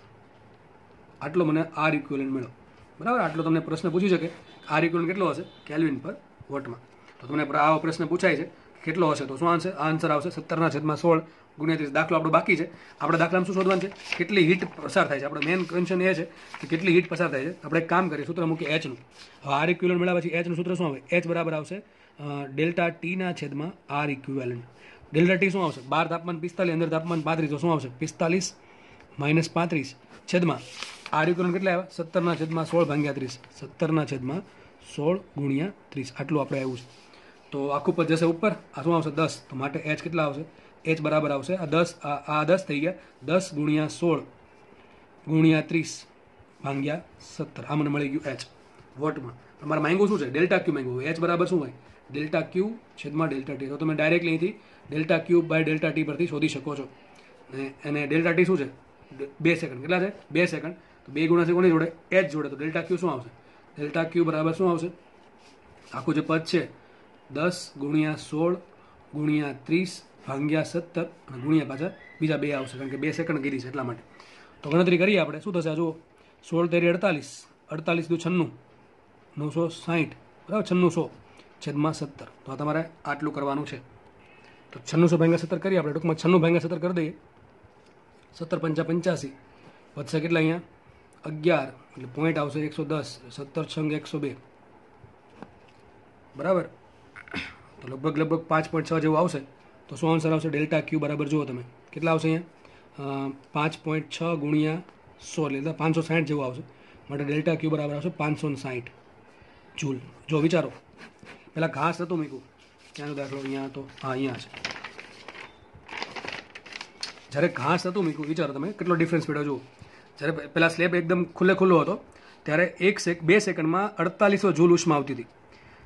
આટલો મને આર ઇક્વિવેલન્ટ મળ્યો. બરાબર, આટલો તમને પ્રશ્ન પૂછી શકે આર ઇક્વિવેલન્ટ કેટલો હશે કેલ્વિન પર વોટમાં. તો તમને આવો પ્રશ્ન પૂછાય છે કેટલો હશે, તો શું આન્સર આવશે 17/16 ગુણ્યા 30. દાખલો આપણો બાકી છે. આપણે દાખલામાં શું શોધવાનું છે? કેટલી હીટ પસાર થાય છે. આપણે મેઇન કન્સર્ન એ છે કે કેટલી હીટ પસાર થાય છે. આપણે એક કામ કરીએ, સૂત્ર મૂકીએ એચનું. હવે આર ઇક્વિવેલન્ટ મળ્યા પછી એચનું સૂત્ર શું આવે? એચ બરાબર આવશે ડેલ્ટા ટી/આર ઇક્વિવેલન્ટ. ડેલ્ટા ટી શું આવશે? બહાર તાપમાન 45, અંદર તાપમાન 35, તો શું આવશે? 45 - 35 છેદમાં આર ઇક્વિવેલન્ટ કેટલા આવ્યા? 17/16 ભાગ્યા 30. 17/16 ગુણ્યા 30. આટલું આપણે આવ્યું છે. તો આખું પદ જશે ઉપર. આ શું આવશે? 10. તો માટે એચ કેટલા આવશે? એચ બરાબર આવશે આ 10 થઈ ગયા 10 ગુણ્યા 16 ગુણ્યા 30 ભાગ્યા 17. આ મને મળી ગયું એચ વોટમાં. તમારે માંગ્યું શું છે? ડેલ્ટા ક્યુ માંગ્યું. એચ બરાબર શું હોય? ડેલ્ટા ક્યુ છેદમાં ડેલ્ટા ટી. તો તમે ડાયરેક્ટલી અહીંથી delta Q by delta T પરથી શોધી શકો છો. અને ડેલ્ટા ટી શું છે? 2 સેકન્ડ. કેટલા છે? 2 સેકન્ડ. તો 2 ગુણ્યા છે કોની જોડે? એચ જોડે. તો ડેલ્ટા ક્યુ શું આવશે? ડેલ્ટા ક્યુ બરાબર શું આવશે? આખું જે પદ છે 10 ગુણ્યા 16 ગુણ્યા 30 ભાગ્યા 17 અને ગુણ્યા પાછા બીજા 2 આવશે, કારણ કે 2 સેકન્ડ કરી છે એટલા માટે. તો ગણતરી કરીએ આપણે. શું થશે? જુઓ, 16 તેરી 48, 48 દુ 96, 960, બરાબર, 9600 છેદમાં 17. તો આ તમારે આટલું કરવાનું છે. તો 9600 ભાગ્યા 17 કરીએ આપણે. ટૂંકમાં 96 ભાગ્યા 17 કરી દઈએ. 17 × 5 = 85. વધશે કેટલા અહીંયા? 11. એટલે પોઈન્ટ આવશે 110. 17 × 6 = 102. બરાબર. તો લગભગ 5.6 જેવું આવશે. તો શું આન્સર આવશે? ડેલ્ટા ક્યુ બરાબર જુઓ તમે કેટલા આવશે અહીંયા? 5.6 ગુણ્યા 100 એટલે 560 જેવું આવશે. માટે ડેલ્ટા ક્યુ બરાબર આવશે 560 જૂલ. જો વિચારો, પેલા ઘાસ હતું મૂક્યું, ક્યાંનો દાખલો? અહીંયા હતો. હા, અહીંયા છે. જ્યારે ઘાસ હતું મૂક્યું, વિચારો તમે કેટલો ડિફરન્સ પડ્યો. જુઓ, જ્યારે પેલા સ્લેબ એકદમ ખુલ્લો હતો ત્યારે 2 સેકન્ડમાં 4800 જૂલ ઉષ્મા આવતી હતી.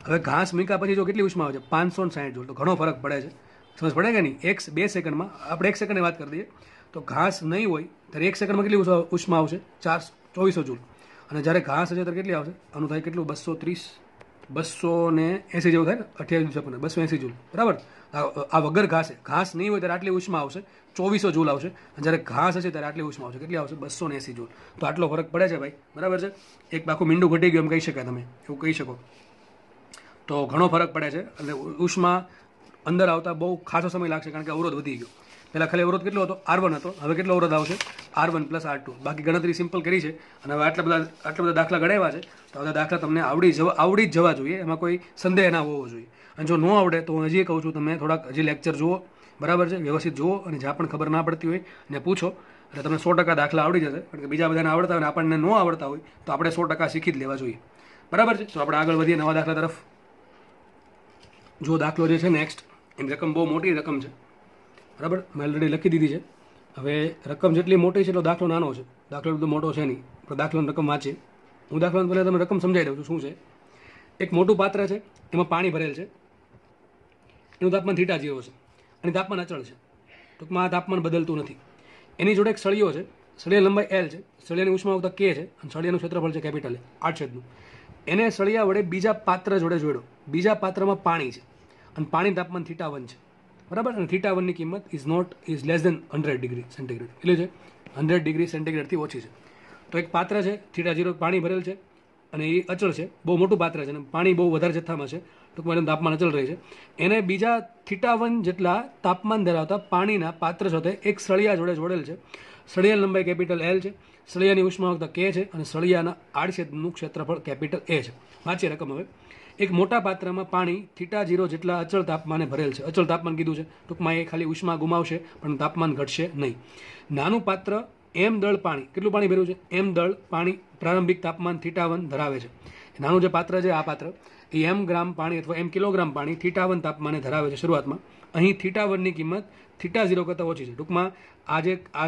હવે ઘાસ મૂક્યા પછી જો કેટલી ઉષ્મા આવે છે? 560 જૂલ. તો ઘણો ફરક પડે છે. સમજ પડે કે નહીં? 2 સેકન્ડમાં, આપણે 1 સેકન્ડની વાત કરી દઈએ તો ઘાસ નહીં હોય ત્યારે 1 સેકન્ડમાં કેટલી ઉષ્મા આવશે? 2400 જૂલ. અને જ્યારે ઘાસ હશે ત્યારે કેટલી આવશે? આનું થાય કેટલું? 280 જેવું થાય ને, 28 280 જૂલ. બરાબર. આ વગર ઘાસ નહીં હોય ત્યારે આટલી ઉષ્મા આવશે 2400 જૂલ આવશે. અને જ્યારે ઘાસ હશે ત્યારે આટલી ઉષ્મા આવશે. કેટલી આવશે? 280 જૂલ. તો આટલો ફરક પડે છે ભાઈ. બરાબર છે. એક આખું મીંડું ઘટી ગયું એમ કહી શકાય, તમે એવું કહી શકો. તો ઘણો ફરક પડે છે. અને ઉષ્મા અંદર આવતા બહુ ખાસો સમય લાગશે, કારણ કે અવરોધ વધી ગયો. પહેલાં ખાલી અવરોધ કેટલો હતો? R1 હતો. હવે કેટલો અવરોધ આવશે? R1 + R2. બાકી ગણતરી સિમ્પલ કરી છે. અને હવે આટલા બધા દાખલા ગણાવ્યા છે. તો બધા દાખલા તમને આવડી જ જવા જોઈએ. એમાં કોઈ સંદેહ ના હોવો જોઈએ. અને જો ન આવડે તો હું હજી કહું છું, તમે થોડાક હજી લેક્ચર જુઓ, બરાબર છે, વ્યવસ્થિત જુઓ, અને જ્યાં પણ ખબર ના પડતી હોય ને પૂછો, એટલે તમને 100% દાખલા આવડી જશે. કારણ કે બીજા બધાને આવડતા હોય ને આપણને ન આવડતા હોય તો આપણે 100% શીખી જ લેવા જોઈએ. બરાબર છે. તો આપણે આગળ વધીએ નવા દાખલા તરફ. જો દાખલો જે છે નેક્સ્ટ, એની રકમ બહુ મોટી રકમ છે. બરાબર, મેં ઓલરેડી લખી દીધી છે. હવે રકમ જેટલી મોટી છે એટલો દાખલો નાનો છે. દાખલો બધો મોટો છે નહીં. આપણે દાખલાની રકમ વાંચીએ. હું દાખલાને પહેલાં તમને રકમ સમજાવી દઉં છું. શું છે? એક મોટું પાત્ર છે, એમાં પાણી ભરેલ છે. એનું તાપમાન θ0 છે અને તાપમાન અચળ છે. ટૂંકમાં આ તાપમાન બદલતું નથી. એની જોડે એક સળિયો છે. સળિયાની લંબાઈ L છે. સળિયાની ઉષ્માવતા K છે. અને સળિયાનું ક્ષેત્રફળ છે કેપિટલ A, 8 છેદનું. એને સળિયા વડે બીજા પાત્ર જોડે જોડ્યો. બીજા પાત્રમાં પાણી છે અને પાણી તાપમાન θ1 છે. બરાબર. અને θ1 ની કિંમત is less than 100 degree centigrade. એટલે છે 100 ડિગ્રી સેન્ટીગ્રેડથી ઓછી છે. તો એક પાત્ર છે θ0 પાણી ભરેલ છે અને એ અચળ છે, બહુ મોટું પાત્ર છે અને પાણી બહુ વધારે જથ્થામાં છે, ટૂંકમાં એનું તાપમાન અચળ રહે છે. એને બીજા θ1 જેટલા તાપમાન ધરાવતા પાણીના પાત્ર સાથે એક સળિયા જોડે જોડેલ છે. સળિયાની લંબાઈ કેપિટલ L છે, સળિયાની ઉષ્માવકતા K છે અને સળિયાના આડછેદનું ક્ષેત્રફળ કેપિટલ A છે. વાંચીએ રકમ હવે. એક મોટા પાત્રમાં પાણી θ0 જેટલા અચળ તાપમાને ભરેલ છે. અચળ તાપમાન કીધું છે, ટૂંકમાં એ ખાલી ઉષ્મા ગુમાવશે પણ તાપમાન ઘટશે નહીં. નાનું પાત્ર m દળ પાણી, કેટલું પાણી ભર્યું છે? m દળ પાણી પ્રારંભિક તાપમાન θ1 ધરાવે છે. નાનું જે પાત્ર છે આ પાત્ર એ m ગ્રામ પાણી અથવા m કિલોગ્રામ પાણી θ1 તાપમાને ધરાવે છે શરૂઆતમાં. અહીં θ1ની કિંમત θ0 કરતાં ઓછી છે. ટૂંકમાં આ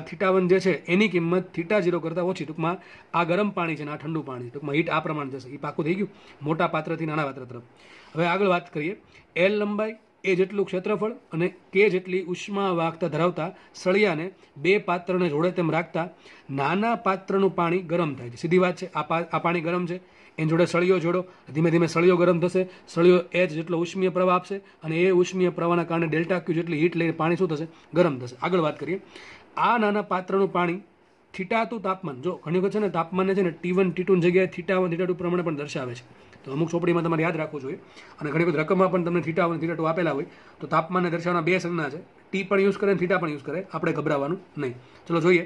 θ1 જે છે એની કિંમત θ0 કરતાં ઓછી. ટૂંકમાં આ ગરમ પાણી છે ને આ ઠંડુ પાણી છે. ટૂંકમાં હીટ આ પ્રમાણે જશે. એ પાકું થઈ ગયું મોટા પાત્રથી નાના પાત્ર તરફ. હવે આગળ વાત કરીએ. L લંબાઈ, એ જેટલું ક્ષેત્રફળ અને કે જેટલી ઉષ્મા વાહકતા ધરાવતા સળિયાને બે પાત્રને જોડે તેમ રાખતા નાના પાત્રનું પાણી ગરમ થાય છે. સીધી વાત છે, આ પાણી ગરમ છે, એની જોડે સળિયો જોડો, ધીમે ધીમે સળિયો ગરમ થશે, સળિયો H જેટલો ઉષ્મીય પ્રવાહ આપશે અને એ ઉષ્મીય પ્રવાહના કારણે ΔQ જેટલી હીટ લઈને પાણી શું થશે? ગરમ થશે. આગળ વાત કરીએ. આ નાના પાત્રનું પાણી θ2 તાપમાન, જો ઘણી વખત છે ને તાપમાનને છે ને T1 T2 ની જગ્યાએ θ1 θ2 પ્રમાણે પણ દર્શાવે છે, તો અમુક ચોપડીમાં તમારે યાદ રાખવું જોઈએ. અને ઘણી વખત રકમમાં પણ તમને θ1 θ2 આપેલા હોય તો તાપમાનને દર્શાવવાના બે સંજ્ઞા છે, T પણ યુઝ કરે અને θ પણ યુઝ કરે. આપણે ગભરાવાનું નહીં. ચલો જોઈએ.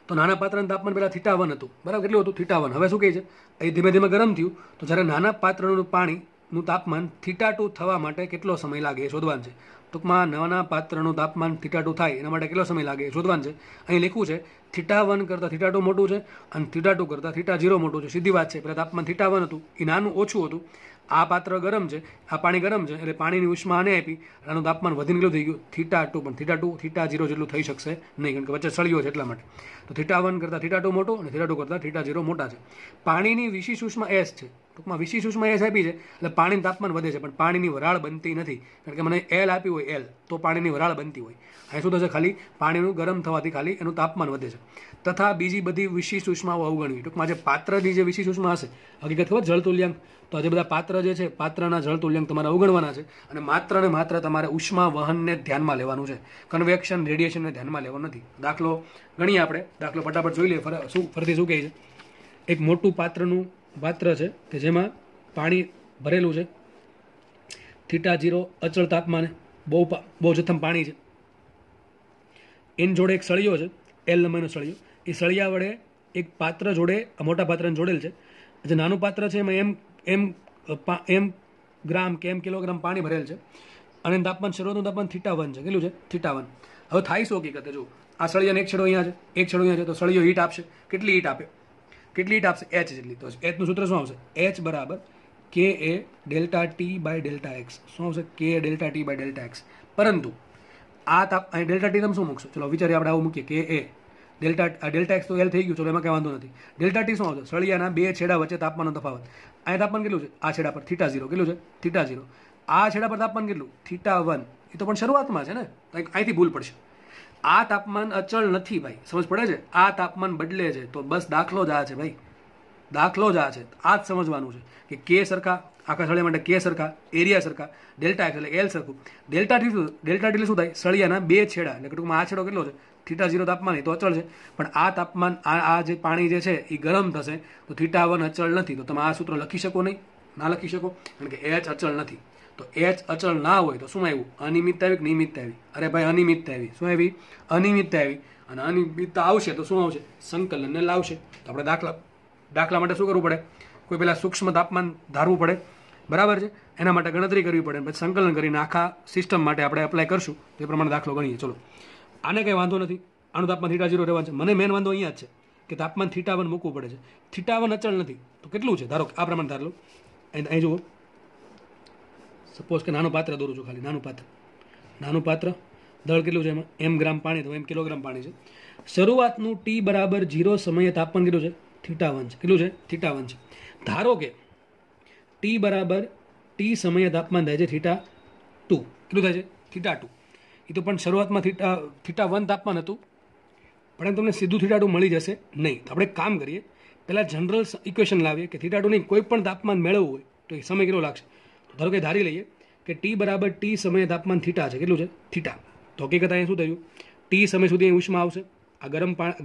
તો નાના પાત્રનું તાપમાન પહેલાં θ1 હતું, બરાબર? કેટલું હતું? θ1. હવે શું કહે છે? એ ધીમે ધીમે ગરમ થયું, તો જ્યારે નાના પાત્રનું પાણીનું તાપમાન θ2 થવા માટે કેટલો સમય લાગે એ શોધવાનું છે. ટૂંકમાં નાના પાત્રનું તાપમાન θ2 થાય એના માટે કેટલો સમય લાગે એ શોધવાનું છે. અહીં લખ્યું છે θ1 કરતાં θ2 મોટું છે અને θ2 કરતાં θ0 મોટું છે. સીધી વાત છે. પહેલાં તાપમાન θ1 હતું, એ નાનું ઓછું હતું. આ પાત્ર ગરમ છે, આ પાણી ગરમ છે, એટલે પાણીની ઉષ્મા આને આપી, આનું તાપમાન વધીને કેટલું થઈ ગયું? θ2. પણ θ2 θ0 જેટલું થઈ શકશે નહીં, કારણ કે વચ્ચે સળિયો છે એટલા માટે. તો θ1 કરતાં θ2 મોટું અને θ2 કરતાં θ0 મોટા છે. પાણીની વિશિષ્ટ ઉષ્મા S છે. ટૂંકમાં વિશિષ્ટ ઉષ્મા S આપી છે એટલે પાણીનું તાપમાન વધે છે, પણ પાણીની વરાળ બનતી નથી. કારણ કે મને L આપ્યું હોય L, તો પાણીની વરાળ બનતી હોય. અહીં શું થશે? ખાલી પાણીનું ગરમ થવાથી ખાલી એનું તાપમાન વધે છે. તથા બીજી બધી વિશિષ્ટ ઉષ્માઓ અવગણવી. ટૂંકમાં જે પાત્રની જે વિશિષ્ટ ઉષ્મા હશે, હકીકત ખબર જળતુલ્યાંક, તો આ જે બધા પાત્ર જે છે પાત્રના જળતુલ્યાંક તમારે અવગણવાના છે અને ને માત્ર તમારે ઉષ્મા વહનને ધ્યાનમાં લેવાનું છે. કન્વેક્શન, રેડિયેશનને ધ્યાનમાં લેવાનું નથી. દાખલો ગણીએ આપણે. દાખલો ફટાફટ જોઈ લઈએ. ફરીથી શું કહે છે? એક મોટું પાત્ર છે કે જેમાં પાણી ભરેલું છે, θ0 અચળ તાપમાને, બહુ જથ્થામાં પાણી છે. એની જોડે એક સળિયો છે, L લંબાઈનો સળિયો. એ સળિયા વડે એક પાત્ર જોડે આ મોટા પાત્રને જોડેલ છે. જે નાનું પાત્ર છે એમાં એમ ગ્રામ કે એમ કિલોગ્રામ પાણી ભરેલ છે અને તાપમાન શરૂઆતનું તાપમાન θ1 છે. કેટલું છે? θ1. હવે થાય શું હકીકતે? જો આ સળિયાનો એક છેડો અહીંયા છે, એક છેડો અહીંયા છે, તો સળિયો હીટ આપશે. કેટલી હીટ આપે? H જેટલી. તો Hનું સૂત્ર શું આવશે? H બરાબર KA ΔT/Δx. શું આવશે? KA ΔT/Δx. પરંતુ આ અહીં ΔT તમે શું મૂકશો? ચલો વિચારીએ આપણે આવું મૂકીએ. KA Δx તો L થઈ ગયું, ચલો એમાં કંઈ વાંધો નથી. ΔT શું આવશે? સળિયાના બે છેડા વચ્ચે તાપમાનનો તફાવત. અહીંયા તાપમાન કેટલું છે? આ છેડા પર θ0 કેટલું છે? θ0. આ છેડા પર તાપમાન કેટલું? θ1. એ તો પણ શરૂઆતમાં છે ને, અહીંથી ભૂલ પડશે. આ તાપમાન અચળ નથી ભાઈ, સમજ પડે છે? આ તાપમાન બદલે છે. તો બસ દાખલો જ આ છે ભાઈ, દાખલો જ આ છે. આ જ સમજવાનું છે કે K સરખા, આખા સળિયા માટે K સરખા, એરિયા સરખા, ΔX એટલે L સરખું. ΔT એટલે શું થાય? સળિયાના બે છેડા, એટલે ટૂંકમાં આ છેડો કેટલો છે? θ0 તાપમાન, એ તો અચળ છે. પણ આ તાપમાન, આ જે પાણી જે છે એ ગરમ થશે, તો θ1 અચળ નથી. તો તમે આ સૂત્ર લખી શકો નહીં, ના લખી શકો, કારણ કે H અચળ નથી. તો H અચળ ના હોય તો શું આવ્યું? અનિયમિતતા આવી કે નિયમિતતા આવી? અરે ભાઈ અનિયમિતતા આવી. શું આવી? અનિયમિતતા આવી. અને અનિયમિતતા આવશે તો શું આવશે? સંકલનને લાવશે. તો આપણે દાખલા માટે શું કરવું પડે? કોઈ પહેલાં સૂક્ષ્મ તાપમાન ધારવું પડે, બરાબર છે? એના માટે ગણતરી કરવી પડે, પછી સંકલન કરીને આખા સિસ્ટમ માટે આપણે એપ્લાય કરશું, તો એ પ્રમાણે દાખલો ગણીએ. ચલો, આને કંઈ વાંધો નથી, આનું તાપમાન θ0 રહેવાનું છે. મને મેન વાંધો અહીંયા જ છે કે તાપમાન θ1 મૂકવું પડે છે. θ1 અચળ નથી તો કેટલું છે? ધારો કે આ પ્રમાણે ધાર લો. અહીં જુઓ, સપોઝ કે નાનું પાત્ર દોરું છું, ખાલી નાનું પાત્ર, દળ કેટલું છે એમાં? m ગ્રામ પાણી, તો m કિલોગ્રામ પાણી છે. શરૂઆતનું T બરાબર 0 સમયે તાપમાન કેટલું છે? θ1 છે. કેટલું છે? θ1 છે. ધારો કે T બરાબર T સમયે તાપમાન થાય છે θ2. કેટલું થાય છે? θ2. એ તો પણ શરૂઆતમાં θ1 તાપમાન હતું, પણ એમ તમને સીધું θ2 મળી જશે નહીં. તો આપણે એક કામ કરીએ, પહેલાં જનરલ ઇક્વેશન લાવીએ કે θ2 નહીં કોઈ પણ તાપમાન મેળવવું હોય તો એ સમય કેટલો લાગશે. તો ધારો કે ધારી લઈએ કે T બરાબર T સમયે તાપમાન θ છે. કેટલું છે? θ. તો હકીકત અહીંયા શું થયું? T સમય સુધી અહીં ઉષ્મા આવશે, આ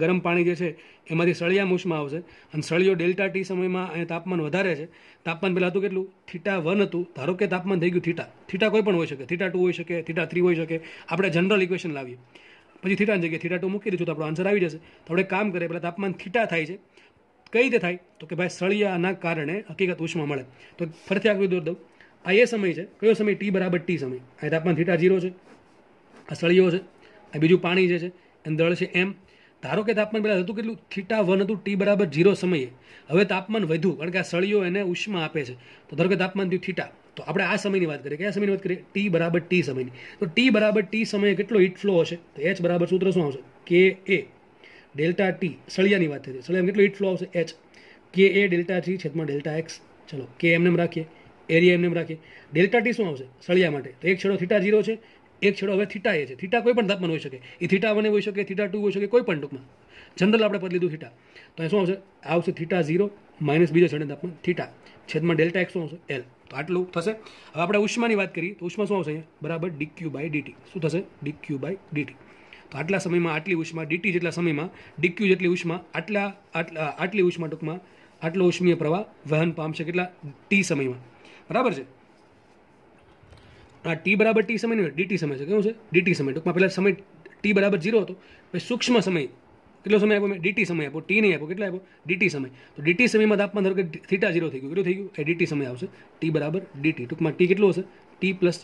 ગરમ પાણી જે છે એમાંથી સળિયામાં ઉષ્મા આવશે અને સળિયો ડેલ્ટા ટી સમયમાં અહીંયા તાપમાન વધારે છે. તાપમાન પહેલાં હતું કેટલું θ1 હતું. ધારો કે તાપમાન થઈ ગયું થીટા કોઈ પણ હોઈ શકે, θ2 હોઈ શકે, θ3 હોઈ શકે. આપણે જનરલ ઇક્વેશન લાવીએ પછી થીટાની જગ્યાએ θ2 મૂકી દઈશું તો આપણો આન્સર આવી જશે. તો આપણે કામ કરીએ, પહેલાં તાપમાન θ થાય છે. કઈ રીતે થાય તો કે ભાઈ સળિયાના કારણે હકીકત ઉષ્મા મળે. તો ફરીથી આકૃતિ દોરી દઉં. આ એ સમય છે, કયો સમય? ટી બરાબર ટી સમય. આ તાપમાન θ0 છે, આ સળિયો છે, આ બીજું પાણી જે છે એનું દળ છે એમ. ધારો કે તાપમાન પહેલાં હતું કેટલું θ1 હતું ટી બરાબર 0 સમયે. હવે તાપમાન વધ્યું કારણ કે આ સળિયો એને ઉષ્મા આપે છે. તો ધારો કે તાપમાન થયું θ. તો આપણે આ સમયની વાત કરીએ. કયા સમયની વાત કરીએ? ટી બરાબર ટી સમયની. તો ટી બરાબર ટી સમયે કેટલો હીટ ફ્લો હશે? તો એચ બરાબર સૂત્ર શું આવશે? કે એ ડેલ્ટા ટી. સળિયાની વાત થઈ છે. સળિયામાં કેટલો હીટ ફ્લો આવશે? એચ. કે એ ડેલ્ટા ટી છેદમાં ડેલ્ટા એક્સ. ચલો કે એમને રાખીએ, એરિયા એમને રાખીએ. ડેલ્ટા ટી શું આવશે સળિયા માટે? તો એક છેડો θ0 છે, એક છેડો હવે θ એ છે. θ કોઈ પણ તાપમાન હોઈ શકે. એ θ1 હોઈ શકે, θ2 હોઈ શકે, કોઈ પણ ટૂંકમાં જનરલ આપણે પદ લીધું θ. તો એ શું આવશે? θ0 માઇનસ બીજો છેડે તાપમાન θ છેદમાં ડેલ્ટા એક્સ શું આવશે? એલ. તો આટલું થશે. હવે આપણે ઉષ્માની વાત કરીએ તો ઉષ્મા શું આવશે અહીંયા? બરાબર dq બાય dt. શું થશે? dq by dt. તો આટલા સમયમાં આટલી ઉષ્મા, dt જેટલા સમયમાં dq જેટલી ઉષ્મા, આટલી ઉષ્મા ટૂંકમાં આટલો ઉષ્મીય પ્રવાહ વહન પામશે. કેટલા? ટી સમયમાં. બરાબર છે. આ ટી બરાબર ટી સમય નહીં, ડીટી સમય છે. કેવું છે? ડીટી સમય. ટૂંકમાં પહેલાં સમય ટી બરાબર 0 હતો, પછી સૂક્ષ્મ સમય કેટલો સમય આપ્યો? મેં ડીટી સમય આપ્યો, ટી નહીં આપ્યો. કેટલો આપ્યો? ડીટી સમય. તો ડીટી સમયમાં તાપમાન ધારો કે θ0 થઈ ગયું. કેટલું થઈ ગયું? એ ડીટી સમય આવશે. ટી બરાબર ડીટી. ટૂંકમાં ટી કેટલું હશે? T plus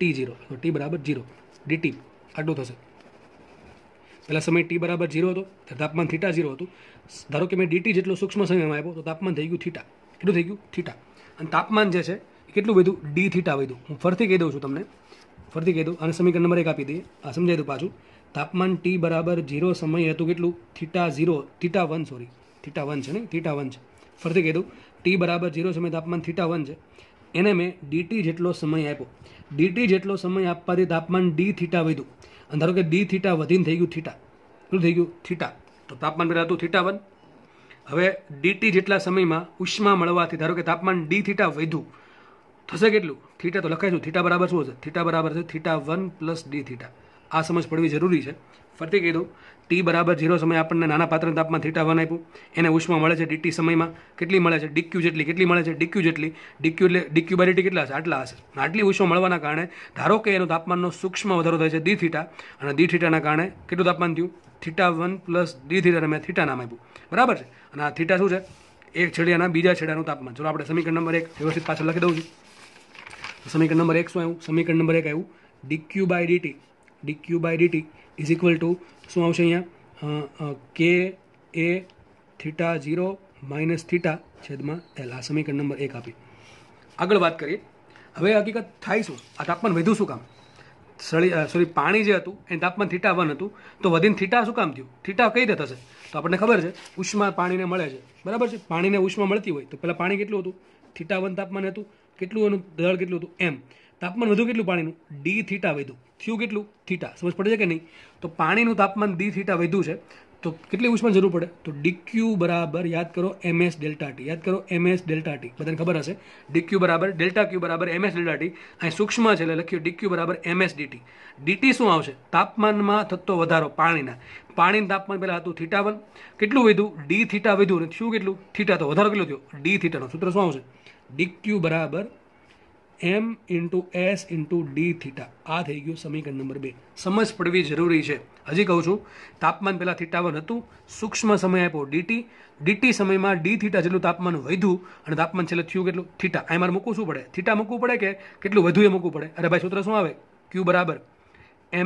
T0. તો ટી બરાબર 0 ડીટી આટલું થશે. પહેલાં સમય ટી બરાબર 0 હતો, તાપમાન θ0 હતું. ધારો કે મેં ડીટી જેટલો સૂક્ષ્મ સમયમાં આપ્યો તો તાપમાન થઈ ગયું θ. કેટલું થઈ ગયું? θ. અને તાપમાન જે છે એ કેટલું વધ્યું? ડી θ વધ્યું. હું ફરીથી કહી દઉં છું તમને, ફરીથી કહી દઉં. અને સમીકરણ નંબર 1 આપી દઈએ. આ સમજાય દઉં પાછું. તાપમાન ટી બરાબર 0 સમય હતું કેટલું? θ1 સોરી θ1 છે ને, θ1 છે. ફરીથી કહી દઉં. ટી બરાબર 0 સમય તાપમાન θ1 છે. એને મેં ડીટી જેટલો સમય આપ્યો. ડીટી જેટલો સમય આપવાથી તાપમાન ડી θ વધ્યું. અને ધારો કે ડી θ વધીને થઈ ગયું θ. કેટલું થઈ ગયું? θ. તો તાપમાન પહેલાં હતું θ1. હવે ડીટી જેટલા સમયમાં ઉષ્મા મળવાથી ધારો કે તાપમાન ડી θ વધ્યું થશે કેટલું? θ તો લખાઈશું. θ બરાબર શું હશે? θ બરાબર છે θ1 પ્લસ ડી θ. આ સમજ પડવી જરૂરી છે. ફરીથી કહી દઉં. ટી બરાબર 0 સમય આપણને નાના પાત્રનું તાપમાન θ1 આપ્યું. એને ઉષ્મા મળે છે ડીટી સમયમાં. કેટલી મળે છે? dq જેટલી. કેટલી મળે છે? dq જેટલી. dq એટલે dq બાય dt કેટલા હશે? આટલા હશે. આટલી ઉષ્મા મળવાના કારણે ધારો કે એનો તાપમાનનો સૂક્ષ્મ વધારો થાય છે ડી θ. અને ડી θના કારણે કેટલું તાપમાન થયું? θ1 પ્લસ ડી θ. મેં θ નામ આપ્યું. બરાબર છે. અને આ θ શું છે? એક છેડિયાના બીજા છેડાનું તાપમાન. ચલો આપણે સમીકરણ નંબર 1 વ્યવસ્થિત પાછળ લખી દઉં છું. સમીકરણ નંબર 1 શું આવ્યું? સમીકરણ નંબર 1 આવ્યું dq by dt. dq by dt is equal to શું આવશે અહીંયા? કે એ θ0 માઇનસ θ છેદમાં એલ. આ સમીકરણ નંબર 1 આપી. આગળ વાત કરીએ. હવે હકીકત થાય શું? આ તાપમાન વધ્યું શું કામ? સોરી પાણી જે હતું એનું તાપમાન θ1 હતું, તો વધીને θ શું કામ થયું? θ કઈ રીતે થશે? તો આપણને ખબર છે ઉષ્મા પાણીને મળે છે. બરાબર છે. પાણીને ઉષ્મા મળતી હોય તો પહેલાં પાણી કેટલું હતું? θ1 તાપમાન હતું. કેટલું એનું દળ કેટલું હતું? એમ. તાપમાન વધુ કેટલું પાણીનું? ડી θ વધ્યું. થયું કેટલું? θ. સમજ પડે છે કે નહીં? તો પાણીનું તાપમાન ડી θ વધ્યું છે તો કેટલી ઉષ્મા જરૂર પડે? તો dq બરાબર યાદ કરો ms ડેલ્ટા ટી. યાદ કરો ms ડેલ્ટા ટી. બધાને ખબર હશે. dq બરાબર ડેલ્ટા ક્યુ બરાબર ms ડેલ્ટા ટી. અહીં સૂક્ષ્મ છે એટલે લખ્યું dq બરાબર ms dt. dt શું આવશે? તાપમાનમાં થતો વધારો પાણીના. પાણીનું તાપમાન પહેલાં હતું θ1. કેટલું વધ્યું? ડી θ વધ્યું. અને શું કેટલું? θ. તો વધારો કેટલો થયો? ડી θ નો સૂત્ર શું આવશે? dq બરાબર m into s into D θ. આ થઈ ગયું સમીકરણ નંબર 2. સમજ પડવી જરૂરી છે. હજી કહું છું. તાપમાન પહેલાં θ1 હતું, સૂક્ષ્મ સમય આપ્યો ડીટી. ડીટી સમયમાં ડી θ જેટલું તાપમાન વધ્યું અને તાપમાન છેલ્લે થયું કેટલું? θ. અહીં મારે મૂકવું શું પડે? θ મૂકવું પડે કે કેટલું વધુ એ મૂકવું પડે? અરે ભાઈ સૂત્ર શું આવે? q બરાબર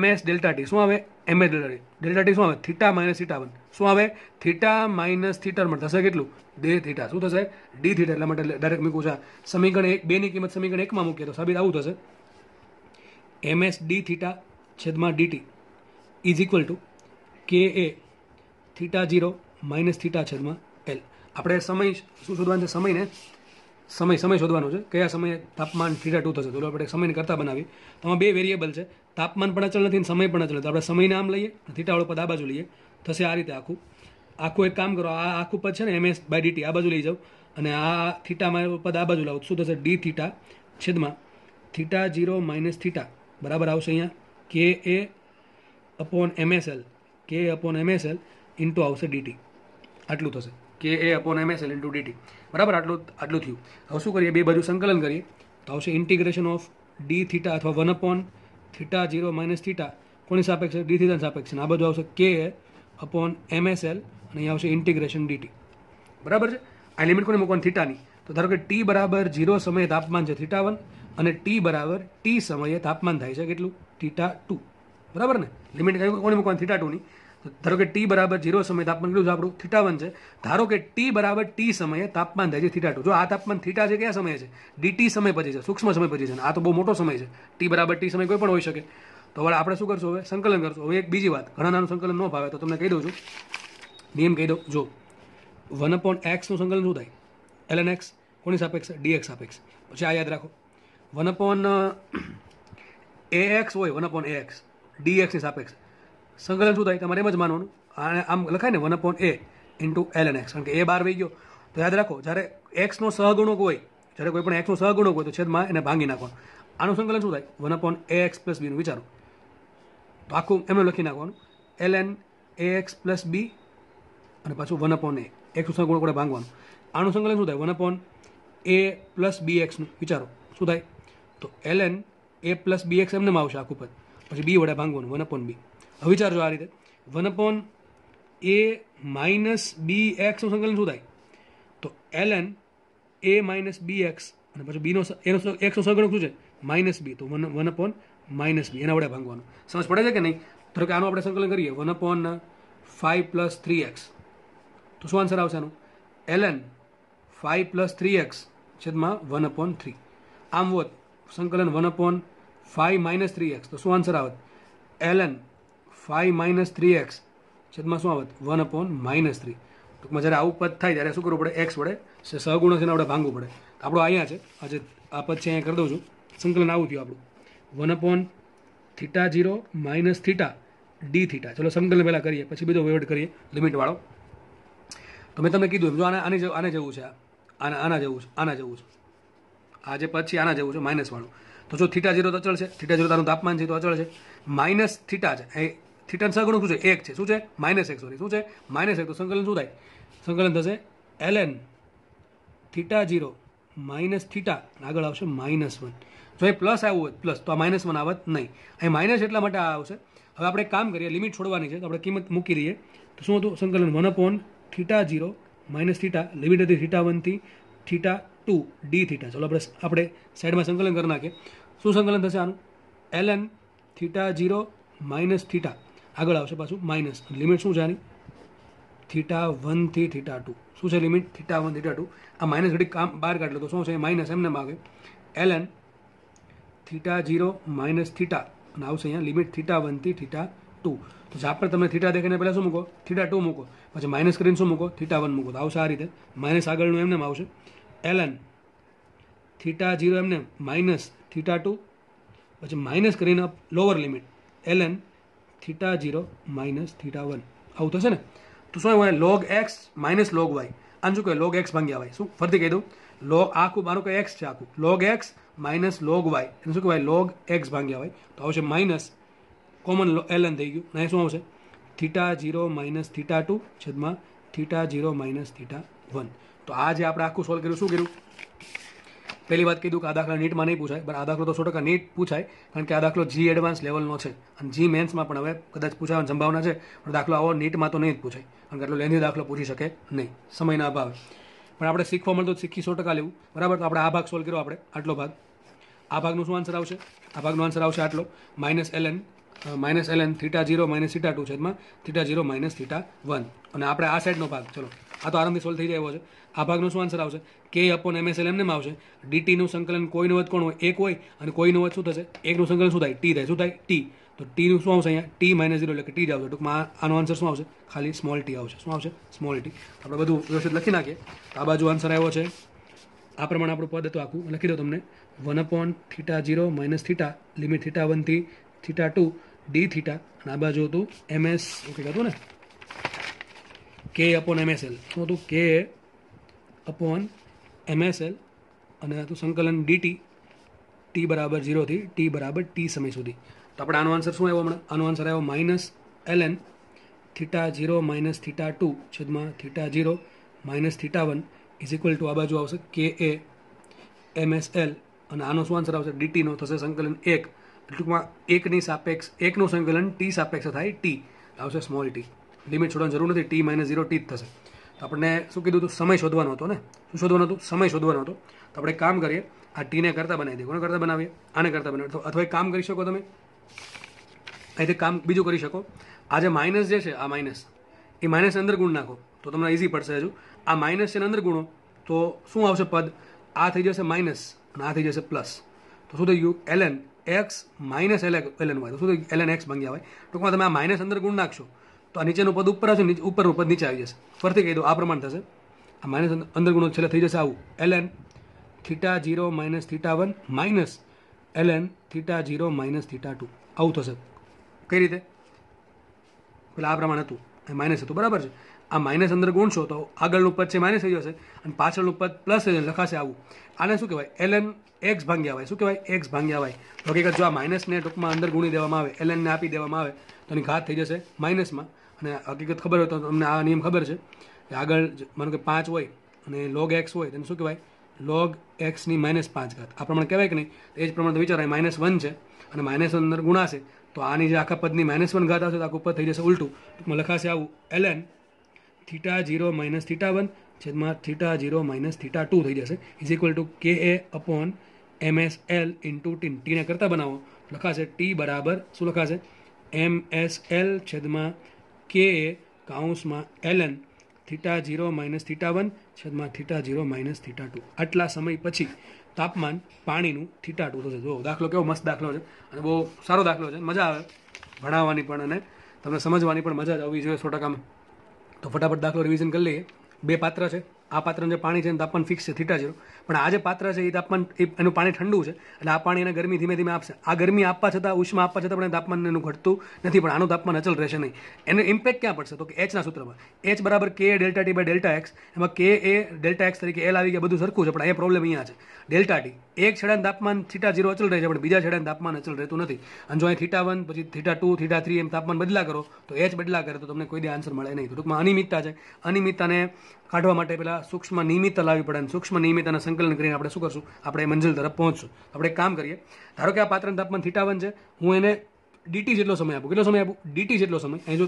ms ડેલ્ટા ટી. શું આવે? ms delta T. Delta T શું આવે? θ માઇનસ θ1. શું આવે? θ માઇનસ θ થશે કેટલું? ડી θ. શું થશે? ડી θ. એટલા માટે ડાયરેક્ટ મૂકવું છે. સમીકરણ 2 ની કિંમત સમીકરણ 1 માં મૂકીએ તો સાબિત આવું થશે. ms ડી θ છેદમાં dt ઇઝ ઇક્વલ ટુ કે એ θ0 માઇનસ θ છેદમાં એલ. આપણે સમય શું શોધવાનું છે? સમય શોધવાનો છે. કયા સમયે તાપમાન θ2 થશે? તો આપણે સમયને કરતા બનાવીએ. તો આમાં 2 વેરિયેબલ છે. તાપમાન પણ અચળ નથી, સમય પણ અચળ નથી. આપણે સમયને આમ લઈએ, θ વાળો પદ આ બાજુ લઈએ. થશે આ રીતે આખું એક કામ કરો. આ આખું પદ છે ને ms બાય dt આ બાજુ લઈ જાઓ અને આ θ પદ આ બાજુ લાવો. શું થશે? ડી θ છેદમાં θ0 માઇનસ θ બરાબર આવશે અહીંયા કે એ અપોન msl. કે અપોન MSL ઇન્ટુ આવશે ડીટી, આટલું થશે કે એ અપોન MSL ઇન્ટુ ડીટી, બરાબર. આટલું થયું. હવે શું કરીએ, બે બાજુ સંકલન કરીએ તો આવશે ઇન્ટિગ્રેશન ઓફ ડી થીટા અથવા 1/θ0 માઇનસ થીટા કોની સાપેક્ષે, ડી થીટાની સાપેક્ષે. આ બધું આવશે કે અપોન MSL અને અહીંયા આવશે ઇન્ટિગ્રેશન ડીટી, બરાબર છે. આ લિમિટ કોને મૂકવાની, થીટાની. તો ધારો કે ટી બરાબર 0 સમયે તાપમાન છે θ1 અને ટી બરાબર ટી સમયે તાપમાન થાય છે કેટલું, θ2, બરાબર ને. લિમિટ કોને મૂકવાની, θ2ની. ધારો કે ટી બરાબર 0 સમયે તાપમાન કેટલું છે આપણું, θ1 છે. ધારો કે ટી બરાબર ટી સમયે તાપમાન થાય છે θ2. જો આ તાપમાન થીટા છે કયા સમયે છે, ડીટી સમય પછી છે, સૂક્ષ્મ સમય પછી છે. આ તો બહુ મોટો સમય છે, ટી બરાબર ટી સમય કોઈ પણ હોઈ શકે. તો હવે આપણે શું કરશું, હવે સંકલન કરશું. હવે એક બીજી વાત, ઘણા નાનું સંકલન ન ભાવે તો તમને કહી દઉં છું, નિયમ કહી દઉં. જો 1/x નું સંકલન શું થાય, ln x કોની સાપેક્ષ, dx સાપેક્ષ. પછી આ યાદ રાખો, 1/ax હોય, 1/ax dx ની સાપેક્ષ સંકલન શું થાય, તમારે એમ જ માનવાનું. આમ લખાય ને 1/a ઇન્ટુ ln x, કારણ કે એ બહાર વહી ગયો. તો યાદ રાખો, જ્યારે x નો સહગુણક હોય, જ્યારે કોઈ પણ x નો સહગુણક હોય તો છેદમાં એને ભાંગી નાખવાનું. આનું સંકલન શું થાય, 1/ax પ્લસ b નું વિચારો. તો આખું એમને લખી નાખવાનું, ln ax પ્લસ b અને પાછું 1/a, x નું સહગુણક વડે ભાંગવાનું. આનું સંકલન શું થાય, 1/a પ્લસ bx નું વિચારો શું થાય. તો ln a પ્લસ bx એમને આવશે આખું પદ, પછી b વડે ભાંગવાનું 1/b. હવે વિચારજો આ રીતે, 1/a માઇનસ bx નું સંકલન શું થાય, તો ln a માઇનસ bx અને પછી b નો x નો સહગુણક શું છે, માઇનસ b, તો 1/-b એના વડે ભાંગવાનું. સમજ પડે છે કે નહીં. ધારો કે આનું આપણે સંકલન કરીએ 1/5 પ્લસ 3x, તો શું આન્સર આવશે આનું, ln 5 પ્લસ 3x છેદમાં 1/3. આમ હોત સંકલન 1/5 માઇનસ 3x, તો શું આન્સર આવત, ln 5 માઇનસ 3x છેદમાં શું આવત, 1/-3. ટૂંકમાં જ્યારે આવું પદ થાય ત્યારે શું કરવું પડે, x વડે સહગુણક છે આપણે ભાંગવું પડે. આપણું અહીંયા છે, આજે આ પદ છે અહીંયા કરી દઉં છું. સંકલન આવું થયું આપણું 1/θ0 માઇનસ થીટા ડી થીટા. ચલો સંકલન પહેલાં કરીએ, પછી બીજો વહીવટ કરીએ લિમિટવાળો. તો મેં તમને કીધું એમ, જો આને જેવું છે, આના જેવું છે, આના જેવું છે. આ જે પદ છે આના જેવું છે માઇનસ વાળું. તો જો θ0 તો અચળ છે, θ0 તારું તાપમાન છે તો અચળ છે. માઇનસ થીટા છે, એ થીટાનું સહગુણક શું છે, 1 છે. શું છે, -1, સોરી શું છે, -1. તો સંકલન શું થાય, સંકલન થશે ln θ0 માઇનસ થીટા, આગળ આવશે -1. જો એ પ્લસ આવ્યું હોત પ્લસ, તો આ -1 આવત નહીં. અહીં માઇનસ એટલા માટે આ આવશે. હવે આપણે એક કામ કરીએ, લિમિટ છોડવાની છે તો આપણે કિંમત મૂકી દઈએ. તો શું હતું સંકલન, 1/θ0 માઇનસ થીટા, લિમિટ હતી θ1 થી θ2 ડી થીટા. ચલો આપણે સાઈડમાં સંકલન કરી નાખીએ. શું સંકલન થશે આનું, ln θ0 માઇનસ થીટા, આગળ આવશે પાછું માઇનસ. લિમિટ શું છે આની, θ1 થી θ2. શું છે લિમિટ, θ1 θ2. આ માઇનસ ઘડી કામ બહાર કાઢ લો તો શું છે, માઇનસ એમને માગે ln θ0 માઇનસ થીટા અને આવશે અહીંયા લિમિટ θ1 થી θ2. તો જ્યાં પણ તમે થીટા દેખાઈને પહેલાં શું મૂકો, θ2 મૂકો, પછી માઇનસ કરીને શું મૂકો, θ1 મૂકો. તો આવશે આ રીતે, માઇનસ આગળનું એમને આવશે ln θ0 એમને માઇનસ θ2, પછી માઇનસ કરીને લોઅર લિમિટ ln θ0 માઇનસ θ1. આવું થશે ને. તો શું હોય, log x minus log y. આને શું કહે, log x ભાગ્યા y. શું ફરીથી કહી દઉં, log આખું મારું કે x છે આખું, log x minus log y એને શું કહેવાય, log x ભાગ્યા y. તો આવશે માઇનસ કોમન ln થઈ ગયું, અને શું આવશે θ0 માઇનસ θ2 છેદમાં θ0 માઇનસ θ1. તો આ જે આપણે આખું સોલ્વ કર્યું, શું કર્યું, પહેલી વાત કીધું કે આ દાખલા નીટમાં નહીં પૂછાય, પણ આ દાખલો તો 100% નીટ પૂછાય, કારણ કે આ દાખલો જી એડવાન્સ લેવલનો છે અને જી મેન્સમાં પણ હવે કદાચ પૂછાવાની સંભાવના છે. પણ દાખલો આવો નીટમાં તો નહીં જ પૂછાય, કારણ કે આટલો લેન્ધી દાખલો પૂછી શકે નહીં સમયના અભાવે. પણ આપણે શીખવા મળતો શીખી 100% લેવું, બરાબર. તો આપણે આ ભાગ સોલ્વ કર્યો, આપણે આટલો ભાગ, આ ભાગનું શું આન્સર આવશે, આ ભાગનો આન્સર આવશે આટલો, -ln θ0 માઇનસ θ2 છેદમાં θ0 માઇનસ θ1. અને આપણે આ સાઈડનો ભાગ, ચલો આ તો આરામથી સોલ્વ થઈ જાય એવો છે. આ ભાગનો શું આન્સર આવશે, k/MSL એમને આવશે. ડીટીનું સંકલન કોઈનું વધ કોણ હોય, 1 હોય, અને કોઈનું વધ શું થશે, 1 નું સંકલન શું થાય, ટી થાય. શું થાય, ટી. તો ટીનું શું આવશે અહીંયા, t-0 એટલે કે ટી જ આવશે. ટૂંકમાં આનો આન્સર શું આવશે, ખાલી સ્મોલ ટી આવશે. શું આવશે, સ્મોલ ટી. આપણે બધું વ્યવસ્થિત લખી નાખીએ. આ બાજુ આન્સર આવ્યો છે આ પ્રમાણે. આપણું પદ હતું આખું લખી દો તમને, 1/θ0 માઇનસ થીટા, લિમિટ θ1 થી θ2 ડી થીટા, અને આ બાજુ હતું MS ઓકે હતું ને, k/MSL. શું હતું, k/MSL, અને હતું સંકલન dt t બરાબર 0 થી t બરાબર t સમય સુધી. તો આપણે આનો આન્સર શું આવ્યો હમણાં, આનો આન્સર આવ્યો -ln θ0 માઇનસ θ2 છેદમાં θ0 માઇનસ θ1 ઇઝ ઇક્વલ ટુ આ બાજુ આવશે કે એ MSL અને આનો શું આન્સર આવશે ડીટીનો થશે સંકલન 1 ટૂંકમાં એકની સાપેક્ષ એકનું સંકલન ટી સાપેક્ષ થાય ટી આવશે સ્મોલ ટી લિમિટ છોડવાની જરૂર નથી ટી માઇનસ 0 ટી જ થશે તો આપણને શું કીધું હતું સમય શોધવાનો હતો ને શું શોધવાનો હતું સમય શોધવાનો હતો તો આપણે કામ કરીએ આ ટીને કરતા બનાવી દઈએ કોને કરતા બનાવીએ આને કરતા બનાવીએ અથવા એક કામ કરી શકો તમે અહીંથી કામ બીજું કરી શકો આ જે માઇનસ જે છે આ માઇનસ એ માઇનસ અંદર ગુણ નાખો તો તમને ઇઝી પડશે હજુ આ માઇનસ છે અંદર ગુણો તો શું આવશે પદ આ થઈ જશે માઇનસ અને આ થઈ જશે પ્લસ તો શું થઈ ગયું ln x minus ln y તો શું થઈ ગયું ln x ભાગ્યા y ટૂંકમાં તમે આ માઇનસ અંદર ગુણ નાખશો તો આ નીચેનું પદ ઉપર આવશે ઉપરનું પદ નીચે આવી જશે ફરીથી કહી દો આ પ્રમાણે થશે આ માઇનસ અંદર ગુણો છેલ્લે થઈ જશે આવું ln θ0 minus θ1 minus ln θ0 minus θ2 આવું થશે કઈ રીતે પેલા આ પ્રમાણે હતું માઇનસ હતું બરાબર છે આ માઇનસ અંદર ગુણશો તો આગળનું પદ છે માઇનસ થઈ જશે અને પાછળનું પદ પ્લસ થઈ જશે લખાશે આવું આને શું કહેવાય ln x ભાગ્યા y શું કહેવાય x ભાગ્યા y હકીકત જો આ માઇનસને ટૂંકમાં અંદર ગુણી દેવામાં આવે ln ને આપી દેવામાં આવે તો એની ઘાત થઈ જશે માઇનસમાં અને હકીકત ખબર હોય તો તમને આ નિયમ ખબર છે કે આગળ માનો કે 5 હોય અને log x હોય તેને શું કહેવાય log x ની -5 ઘાત આ પ્રમાણે કહેવાય કે નહીં એ જ પ્રમાણે વિચારાય -1 છે અને માઇનસ અંદર ગુણાશે તો આની જે આખા પદની -1 ઘાત આવશે તો આખું પદ થઈ જશે ઉલટું ટૂંકમાં લખાશે આવું ln θ0 માઇનસ θ1 છેદમાં θ0 માઇનસ θ2 થઈ જશે ઇઝ ઇક્વલ ટુ કે એ અપોન MSL ઇન્ટુ ટી ટીને કરતા બનાવો લખાશે ટી બરાબર શું લખાશે MSL છેદમાં કે એ કાઉન્સમાં ln θ0 માઇનસ θ1 છેદમાં θ0 માઇનસ θ2 આટલા સમય પછી તાપમાન પાણીનું θ2 થશે જો દાખલો કેવો મસ્ત દાખલો છે અને બહુ સારો દાખલો છે મજા આવે ભણાવવાની પણ અને તમને સમજવાની પણ મજા જ આવવી જોઈએ 100%. તો ફટાફટ દાખલો રિવિઝન કરી લઈએ બે પાત્ર છે આ પાત્રનું જે પાણી છે એનું તાપમાન ફિક્સ છે θ0 પણ આ જે પાત્ર છે એ તાપમાન એનું પાણી ઠંડુ છે એટલે આ પાણી એને ગરમી ધીમે ધીમે આપશે આ ગરમી આપવા છતાં ઉષ્મા આપવા છતાં પણ તાપમાન એનું ઘટતું નથી પણ આનું તાપમાન અચલ રહેશે નહીં એનું ઇમ્પેક્ટ ક્યાં પડશે તો કે એચના સૂત્રમાં એચ બરાબર K delta T by delta x એમાં કે એ ડેલ્ટા એક્સ તરીકે એલ આવી ગયા બધું સરખું છે પણ એ પ્રોબ્લેમ અહીંયા છે ડેલ્ટા ટી એક છેડાનું તાપમાન θ0 અચલ રહે છે પણ બીજા છેડાનું તાપમાન અચલ રહેતું નથી અને જો અહીં θ1 પછી θ2 θ3 એમ તાપમાન બદલા કરો તો એચ બદલા કરે તો તમને કોઈ દે આન્સર મળે નહીં તો ટૂંકમાં અનિયમિતતા છે અનિયમિતતાને કાઢવા માટે પેલા સૂક્ષ્મ નિયમિતતા લાવવી પડે અને સૂક્ષ્મ નિયમિતતાના સંકલન કરીને આપણે શું કરશું આપણે મંજિલ તરફ પહોંચશું આપણે એક કામ કરીએ ધારો કે આ પાત્રનું તાપમાન θ1 છે હું એને ડીટી જેટલો સમય આપું કેટલો સમય આપું ડીટી જેટલો સમય અહીં જો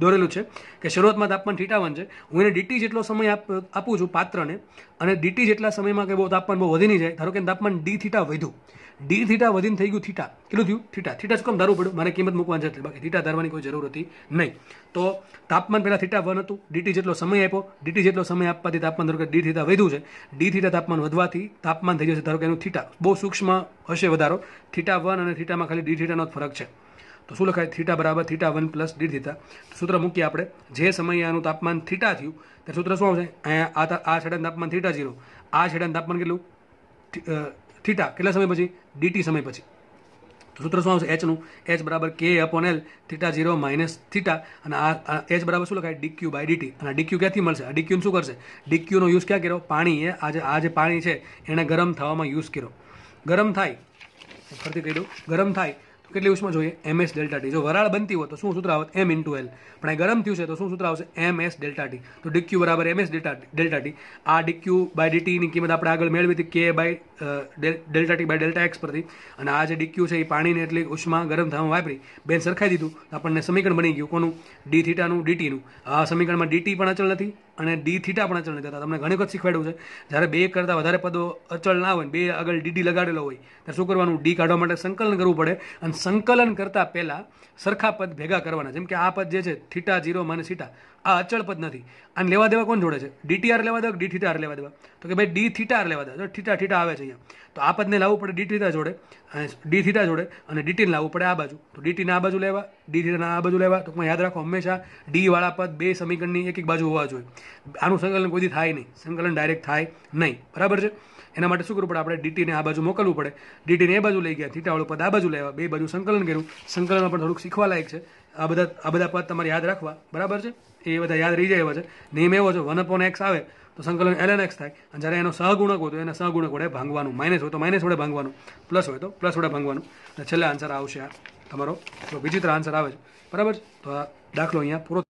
દોરેલું છે કે શરૂઆતમાં તાપમાન θ1 છે હું એને ડીટી જેટલો સમય આપું છું પાત્રને અને ડીટી જેટલા સમયમાં કે બહુ તાપમાન બહુ વધી નહીં જાય ધારો કે તાપમાન ડી થીટા વધ્યું ડી થીટા વધીને થઈ ગયું થીટા કેટલું થયું થીટા શું કામ ધારવું પડ્યું મારે કિંમત મૂકવાની છે બાકી થીટા ધારવાની કોઈ જરૂર હતી નહીં તો તાપમાન પહેલાં θ1 હતું ડીટી જેટલો સમય આપ્યો ડીટી જેટલો સમય આપવાથી તાપમાન ધારો કે ડી થીટા વધ્યું છે ડી થીટા તાપમાન વધવાથી તાપમાન થઈ જશે ધારો કે એનું થીટા બહુ સૂક્ષ્મ હશે વધારો θ1 અને થીટામાં ખાલી ડી થીટાનો જ ફરક છે તો શું લખાય થીટા બરાબર θ1 પ્લસ ડી થીટા સૂત્ર મૂકીએ આપણે જે સમયે આનું તાપમાન થીટા થયું ત્યારે સૂત્ર શું આવશે અહીંયા આ છેડાનું તાપમાન θ0 આ છેડાનું તાપમાન કેટલું થીટા કેટલા સમય પછી ડીટી સમય પછી તો સૂત્ર શું આવશે એચનું એચ બરાબર કે અપોન એલ θ0 માઇનસ થીટા અને આ એચ બરાબર શું લખાય ડીક્યુ બાય ડીટી અને ડીક્યુ ક્યાંથી મળશે આ ડીક્યુનું શું કરશે ડીક્યુનો યુઝ ક્યાં કર્યો પાણી એ આ જે પાણી છે એને ગરમ થવામાં યુઝ કર્યો ગરમ થાય ફરીથી કહી દઉં ગરમ થાય તો કેટલી ઉષ્મા જોઈએ MS ડેલ્ટા ટી જો વરાળ બનતી હોય તો શું સૂત્ર આવત M ઇન્ટુ એલ પણ આ ગરમ થયું છે તો શું સૂત્ર આવશે MS ડેલ્ટા ટી તો ડીક્યુ બરાબર MS ડેલ્ટા ટી આ ડીક્યુ બાય ડીટીની કિંમત આપણે આગળ મેળવી હતી કે by delta T by delta x પરથી અને આ જે ડીક્યુ છે એ પાણીને એટલી ઉષ્મા ગરમ થવામાં વાપરી બેન સરખાઈ દીધું આપણને સમીકરણ બની ગયું કોનું ડી થીટાનું ડીટીનું આ સમીકરણમાં ડીટી પણ અચળ નથી અને ડી થીટા પણ અચળ નથી થતા તમને ઘણી વખત શીખવાડ્યું છે જ્યારે બે કરતાં વધારે પદો અચળ ના હોય બે આગળ ડીડી લગાડેલો હોય ત્યારે શું કરવાનું ડી કાઢવા માટે સંકલન કરવું પડે અને સંકલન કરતાં પહેલાં સરખા પદ ભેગા કરવાના જેમ કે આ પદ જે છે θ0 માઇનસ થીટા આ અચળ પદ નથી આને લેવા દેવા કોણ જોડે છે ડીટીઆર લેવા દેવા ડી થીટા આર લેવા દેવા તો કે ભાઈ ડી થીટા આર લેવા દેવા થીટા થીટા આવે છે અહીંયા તો આ પદને લાવવું પડે ડી થીટા જોડે ડી થીટા જોડે અને ડીટીને લાવવું પડે આ બાજુ તો ડીટીને આ બાજુ લેવા ડી થીટાના આ બાજુ લેવા ટૂંકમાં યાદ રાખો હંમેશા ડી વાળા પદ બે સમીકરણની એક બાજુ હોવા જોઈએ આનું સંકલન કોઈથી થાય નહીં સંકલન ડાયરેક્ટ થાય નહીં બરાબર છે એના માટે શું કરવું પડે આપણે ડીટીને આ બાજુ મોકલવું પડે ડીટીને એ બાજુ લઈ ગયા થીટાવાળું પદ આ બાજુ લેવા બે બાજુ સંકલન કર્યું સંકલનમાં પણ થોડુંક શીખવા લાયક છે આ બધા પદ તમારે યાદ રાખવા બરાબર છે એ બધા યાદ રહી જાય એવા છે નિયમ એવો છે 1/x આવે તો સંકલન ln x થાય અને જ્યારે એનો સહગુણક હોય તો એના સહગુણક વડે ભાંગવાનું માઇનસ હોય તો માઇનસ વડે ભાંગવાનું પ્લસ હોય તો પ્લસ વડે ભાંગવાનું અને છેલ્લે આન્સર આવશે આ તમારો વિચિત્ર આન્સર આવે છે બરાબર તો આ દાખલો અહીંયા પૂરો